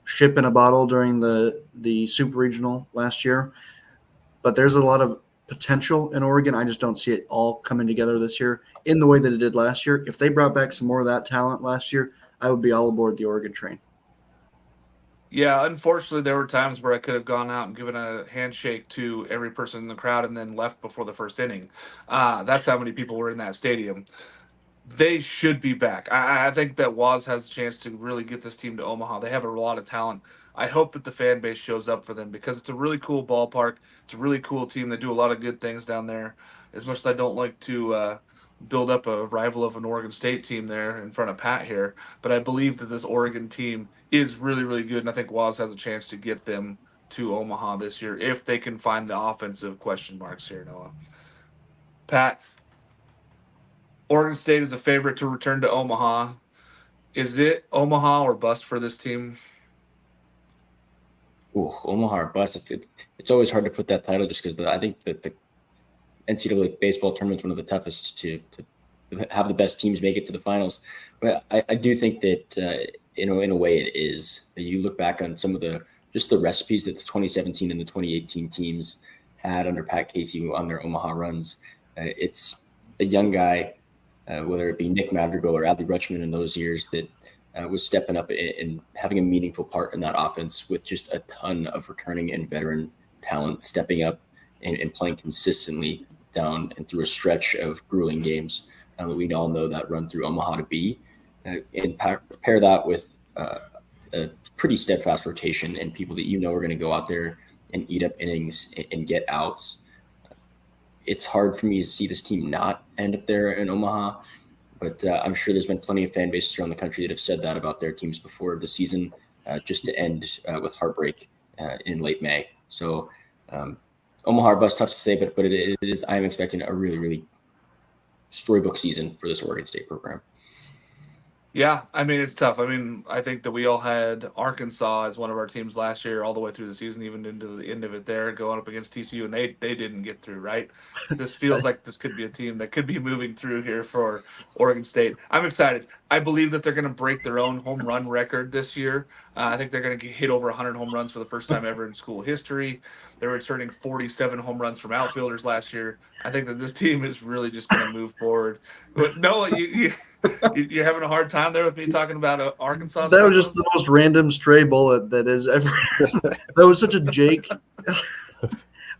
ship in a bottle during the Super Regional last year. But there's a lot of potential in Oregon. I just don't see it all coming together this year in the way that it did last year. If they brought back some more of that talent last year, I would be all aboard the Oregon train. Yeah, unfortunately, there were times where I could have gone out and given a handshake to every person in the crowd and then left before the first inning. That's how many people were in that stadium. They should be back. I think that Waz has a chance to really get this team to Omaha. They have a lot of talent. I hope that the fan base shows up for them because it's a really cool ballpark. It's a really cool team. They do a lot of good things down there. As much as I don't like to build up a rival of an Oregon State team there in front of Pat here, but I believe that this Oregon team is really, really good, and I think Waz has a chance to get them to Omaha this year if they can find the offensive question marks here, Noah. Pat, Oregon State is a favorite to return to Omaha. Is it Omaha or bust for this team? Ooh, Omaha or bust. It's always hard to put that title just because I think that the NCAA baseball tournament is one of the toughest to have the best teams make it to the finals. But I do think that in a way it is. You look back on some of the recipes that the 2017 and the 2018 teams had under Pat Casey on their Omaha runs. It's a young guy, whether it be Nick Madrigal or Adley Rutschman in those years, that was stepping up and having a meaningful part in that offense with just a ton of returning and veteran talent stepping up and playing consistently down and through a stretch of grueling games that we all know that run through Omaha to be. And pair that with a pretty steadfast rotation and people that are going to go out there and eat up innings and get outs. It's hard for me to see this team not end up there in Omaha, but I'm sure there's been plenty of fan bases around the country that have said that about their teams before the season, just to end with heartbreak in late May. So Omaha bus, tough to say, but it is. I am expecting a really, really storybook season for this Oregon State program. Yeah, I mean, it's tough. I mean, I think that we all had Arkansas as one of our teams last year, all the way through the season, even into the end of it there, going up against TCU, and they didn't get through, right? This feels like this could be a team that could be moving through here for Oregon State. I'm excited. I believe that they're going to break their own home run record this year. I think they're going to hit over 100 home runs for the first time ever in school history. They're returning 47 home runs from outfielders last year. I think that this team is really just going to move forward. But Noah, you're having a hard time there with me talking about Arkansas. That was just the most random stray bullet that is ever. That was such a Jake.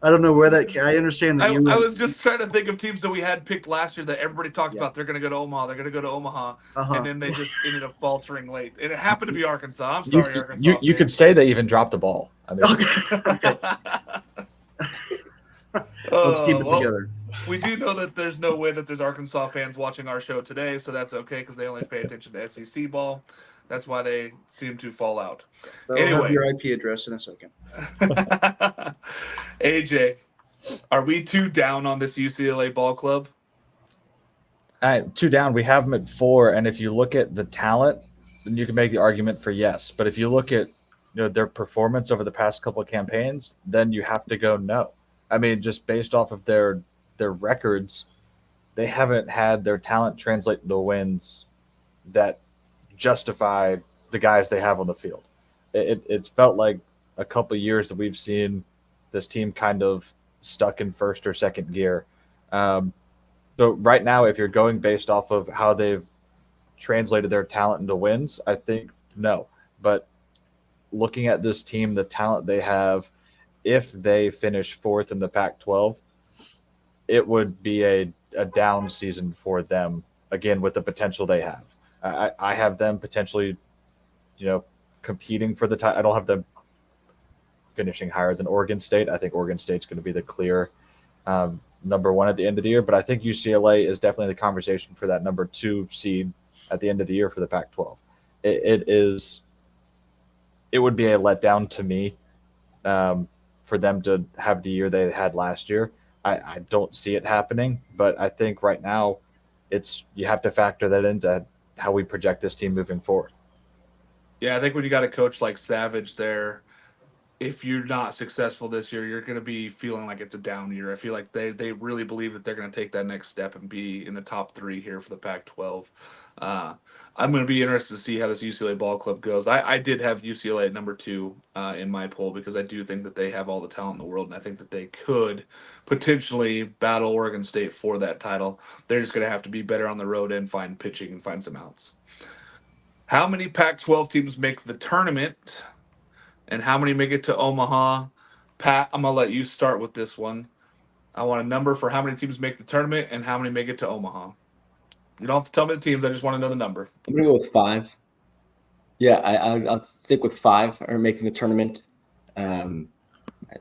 I don't know where that. I understand that I was just trying to think of teams that we had picked last year that everybody talked about. They're going to go to Omaha. They're going to go to Omaha, and then they just ended up faltering late. And it happened to be Arkansas. I'm sorry, Arkansas. You could say they even dropped the ball. I mean, okay. Let's keep it together. We do know that there's no way that there's Arkansas fans watching our show today, so that's okay because they only pay attention to SEC ball. That's why they seem to fall out. I'll have your IP address in a second. AJ, are we too down on this UCLA ball club? Two down. We have them at 4, and if you look at the talent, then you can make the argument for yes. But if you look at their performance over the past couple of campaigns, then you have to go no. I mean, just based off of their records, they haven't had their talent translate into wins that justify the guys they have on the field. It's felt like a couple of years that we've seen this team kind of stuck in first or second gear. So right now, if you're going based off of how they've translated their talent into wins, I think no. But looking at this team, the talent they have, if they finish 4th in the Pac-12, it would be a down season for them, again, with the potential they have. I have them potentially, competing for the title. I don't have them finishing higher than Oregon State. I think Oregon State's going to be the clear number 1 at the end of the year, but I think UCLA is definitely the conversation for that number 2 seed at the end of the year for the Pac-12. It would be a letdown to me for them to have the year they had last year. I don't see it happening, but I think right now you have to factor that into how we project this team moving forward. Yeah, I think when you got a coach like Savage there, if you're not successful this year, you're going to be feeling like it's a down year. I feel like they really believe that they're going to take that next step and be in the top three here for the Pac-12. I'm going to be interested to see how this UCLA ball club goes. I did have UCLA at number 2 in my poll because I do think that they have all the talent in the world, and I think that they could potentially battle Oregon State for that title. They're just going to have to be better on the road and find pitching and find some outs. How many Pac-12 teams make the tournament? And how many make it to Omaha? Pat, I'm going to let you start with this one. I want a number for how many teams make the tournament and how many make it to Omaha. You don't have to tell me the teams. I just want to know the number. I'm going to go with 5. Yeah, I'll stick with 5 are making the tournament. I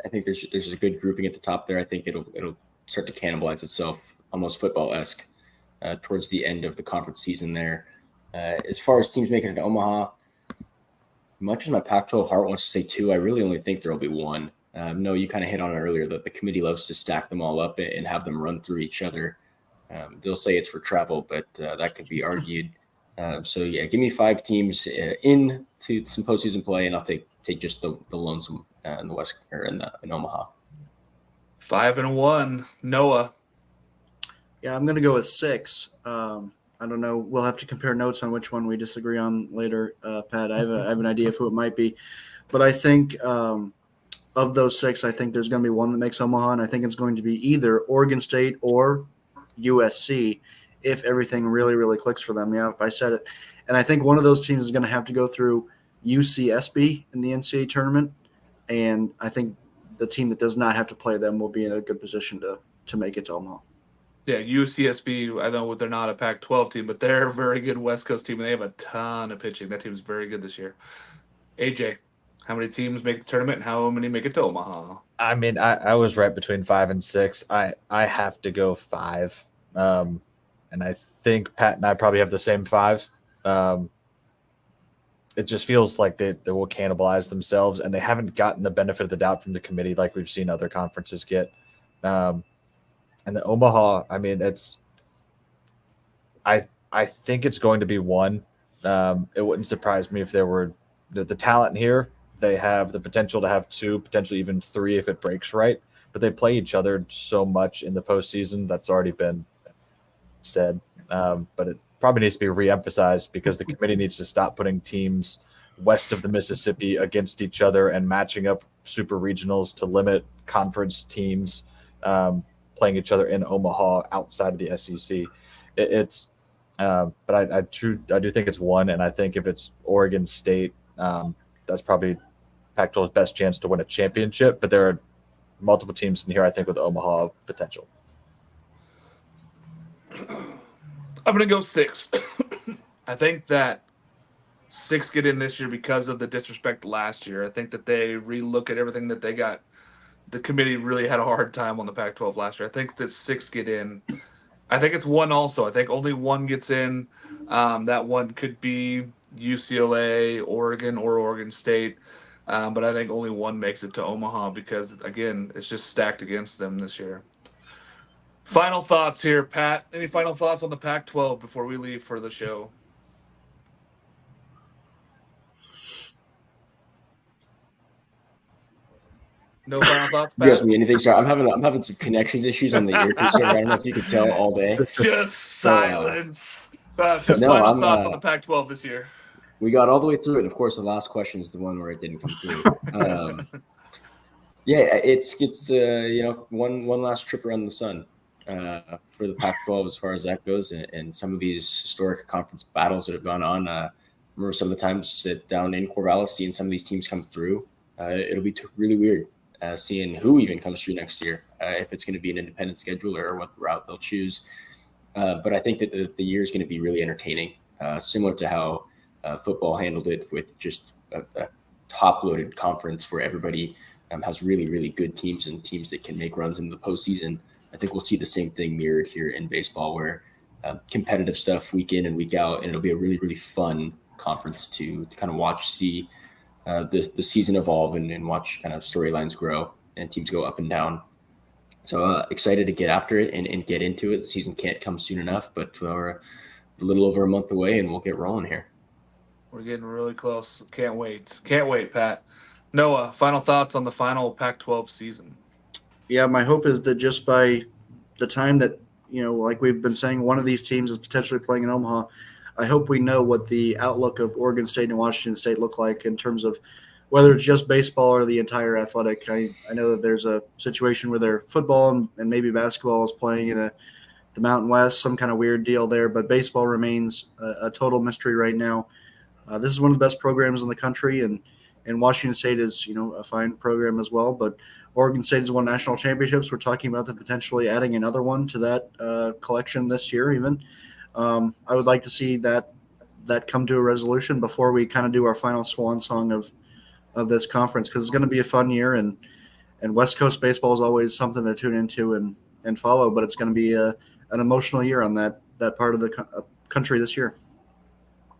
think there's a good grouping at the top there. I think it'll start to cannibalize itself, almost football-esque, towards the end of the conference season there. As far as teams making it to Omaha, much as my Pac-12 heart wants to say 2, I really only think there will be 1. No, you kind of hit on it earlier that the committee loves to stack them all up and have them run through each other. They'll say it's for travel, but that could be argued. So, yeah, give me 5 teams into some postseason play, and I'll take just the lonesome in the West or in Omaha. 5-1. Noah. Yeah, I'm going to go with 6. I don't know. We'll have to compare notes on which one we disagree on later, Pat. I have an idea of who it might be. But I think of those 6, I think there's going to be one that makes Omaha, and I think it's going to be either Oregon State or USC if everything really, really clicks for them. Yeah, I said it. And I think one of those teams is going to have to go through UCSB in the NCAA tournament, and I think the team that does not have to play them will be in a good position to make it to Omaha. Yeah, UCSB, I know they're not a Pac-12 team, but they're a very good West Coast team, and they have a ton of pitching. That team is very good this year. AJ, how many teams make the tournament, and how many make it to Omaha? I mean, I was right between 5 and 6. I have to go 5. And I think Pat and I probably have the same 5. It just feels like they will cannibalize themselves, and they haven't gotten the benefit of the doubt from the committee like we've seen other conferences get. And the Omaha, I mean, I think it's going to be 1. It wouldn't surprise me if there were the talent here. They have the potential to have 2, potentially even 3 if it breaks right. But they play each other so much in the postseason. That's already been said. But it probably needs to be reemphasized because the committee needs to stop putting teams west of the Mississippi against each other and matching up super regionals to limit conference teams playing each other in Omaha outside of the SEC. But I do think it's 1, and I think if it's Oregon State, that's probably Pac-12's best chance to win a championship. But there are multiple teams in here, I think, with Omaha potential. I'm going to go 6. I think that 6 get in this year because of the disrespect last year. I think that they relook at everything that they got. The committee really had a hard time on the Pac-12 last year. I think that 6 get in. I think it's 1 also. I think only 1 gets in. That 1 could be UCLA, Oregon, or Oregon State. But I think only 1 makes it to Omaha because, again, it's just stacked against them this year. Final thoughts here, Pat. Any final thoughts on the Pac-12 before we leave for the show? No final thoughts, Pat? You ask me anything? Sorry, I'm having some connections issues on the earpiece server. I don't know if you could tell all day. Just silence. Just No, final thoughts on the Pac-12 this year. We got all the way through it. And of course, the last question is the one where it didn't come through. Yeah, it's one last trip around the sun for the Pac-12 as far as that goes, and some of these historic conference battles that have gone on. I remember some of the times down in Corvallis, seeing some of these teams come through. It'll be really weird seeing who even comes through next year, if it's going to be an independent schedule or what route they'll choose. But I think that the year is going to be really entertaining, similar to how football handled it with just a top-loaded conference where everybody has really, really good teams and teams that can make runs in the postseason. I think we'll see the same thing mirrored here in baseball where competitive stuff week in and week out, and it'll be a really, really fun conference to kind of watch, see the season evolve and watch kind of storylines grow and teams go up and down. So excited to get after it and get into it. The season can't come soon enough, but we're a little over a month away and we'll get rolling here. We're getting really close. Can't wait. Can't wait, Pat. Noah, final thoughts on the final Pac-12 season? Yeah, my hope is that just by the time that, like we've been saying, one of these teams is potentially playing in Omaha, I hope we know what the outlook of Oregon State and Washington State look like in terms of whether it's just baseball or the entire athletic. I know that there's a situation where their football and maybe basketball is playing in the Mountain West, some kind of weird deal there, but baseball remains a total mystery right now. This is one of the best programs in the country, and Washington State is, a fine program as well. But Oregon State has won national championships. We're talking about them potentially adding another one to that collection this year. Even I would like to see that come to a resolution before we kind of do our final swan song of this conference, because it's going to be a fun year, and West Coast baseball is always something to tune into and follow. But it's going to be an emotional year on that part of the country this year.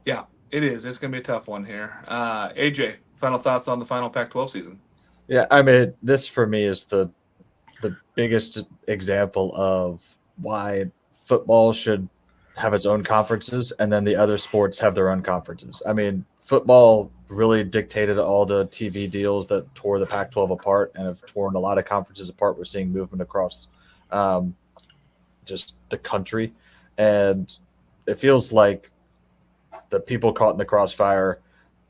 Yeah, it is. It's going to be a tough one here. AJ, final thoughts on the final Pac-12 season? Yeah, I mean, this for me is the biggest example of why football should have its own conferences and then the other sports have their own conferences. I mean, football really dictated all the TV deals that tore the Pac-12 apart and have torn a lot of conferences apart. We're seeing movement across just the country, and it feels like the people caught in the crossfire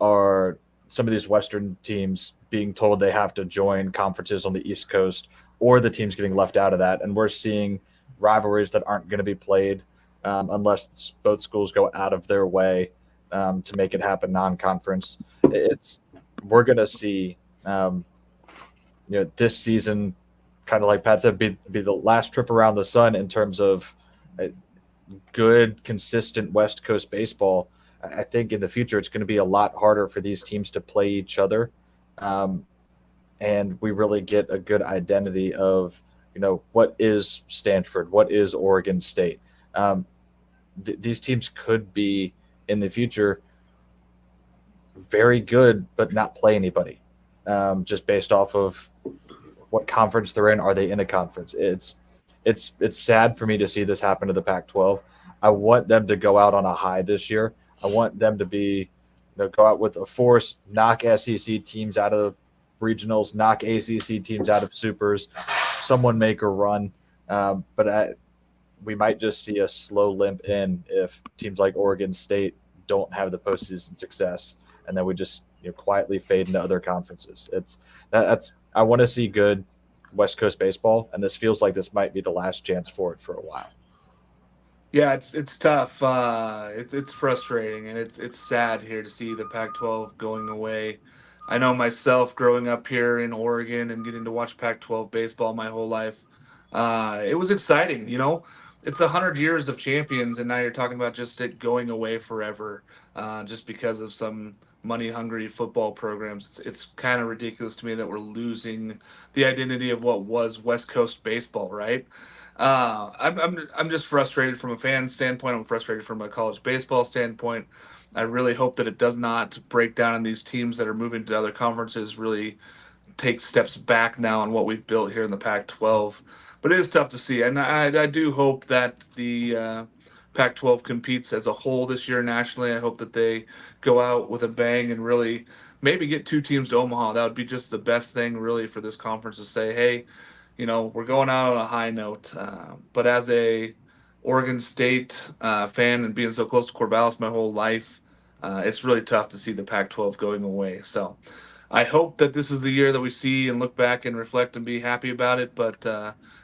are some of these Western teams being told they have to join conferences on the East Coast, or the teams getting left out of that. And we're seeing rivalries that aren't going to be played unless both schools go out of their way to make it happen non-conference. We're going to see this season, kind of like Pat said, be the last trip around the sun in terms of good, consistent West Coast baseball. I think in the future it's going to be a lot harder for these teams to play each other, and we really get a good identity of what is Stanford, what is Oregon State. These teams could be in the future very good, but not play anybody, just based off of what conference they're in. Are they in a conference? It's sad for me to see this happen to the Pac-12. I want them to go out on a high this year. I want them to go out with a force, knock SEC teams out of regionals, knock ACC teams out of supers, someone make a run. But we might just see a slow limp in if teams like Oregon State don't have the postseason success, and then we just quietly fade into other conferences. I want to see good West Coast baseball, and this feels like this might be the last chance for it for a while. Yeah, it's tough. It's frustrating, and it's sad here to see the Pac-12 going away. I know myself growing up here in Oregon and getting to watch Pac-12 baseball my whole life. It was exciting, It's 100 years of champions, and now you're talking about just it going away forever, just because of some money-hungry football programs. It's kind of ridiculous to me that we're losing the identity of what was West Coast baseball, right? I'm just frustrated from a fan standpoint. I'm frustrated from a college baseball standpoint. I really hope that it does not break down in these teams that are moving to other conferences really take steps back now on what we've built here in the Pac-12. But it is tough to see, and I do hope that the Pac-12 competes as a whole this year nationally. I hope that they go out with a bang and really maybe get two teams to Omaha. That would be just the best thing really for this conference to say, hey, we're going out on a high note. But as a Oregon State fan and being so close to Corvallis my whole life, it's really tough to see the Pac-12 going away. So I hope that this is the year that we see and look back and reflect and be happy about it. But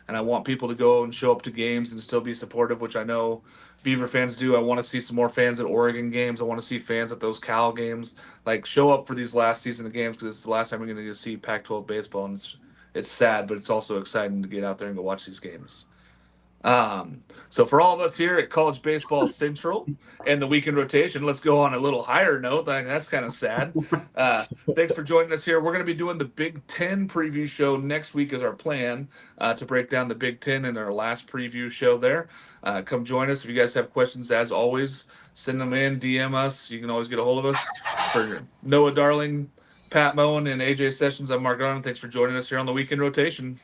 and I want people to go and show up to games and still be supportive, which I know Beaver fans do. I want to see some more fans at Oregon games. I want to see fans at those Cal games. Like, show up for these last season of games, because it's the last time we're going to see Pac-12 baseball, and it's sad, but it's also exciting to get out there and go watch these games. So for all of us here at College Baseball Central and the weekend rotation, let's go on a little higher note. That's kind of sad. Thanks for joining us here. We're going to be doing the Big Ten preview show next week as our plan to break down the Big Ten in our last preview show there. Come join us. If you guys have questions, as always, send them in, DM us. You can always get a hold of us for Noah Darling, Pat Moen and AJ Sessions, I'm Mark Garland. Thanks for joining us here on the Weekend Rotation.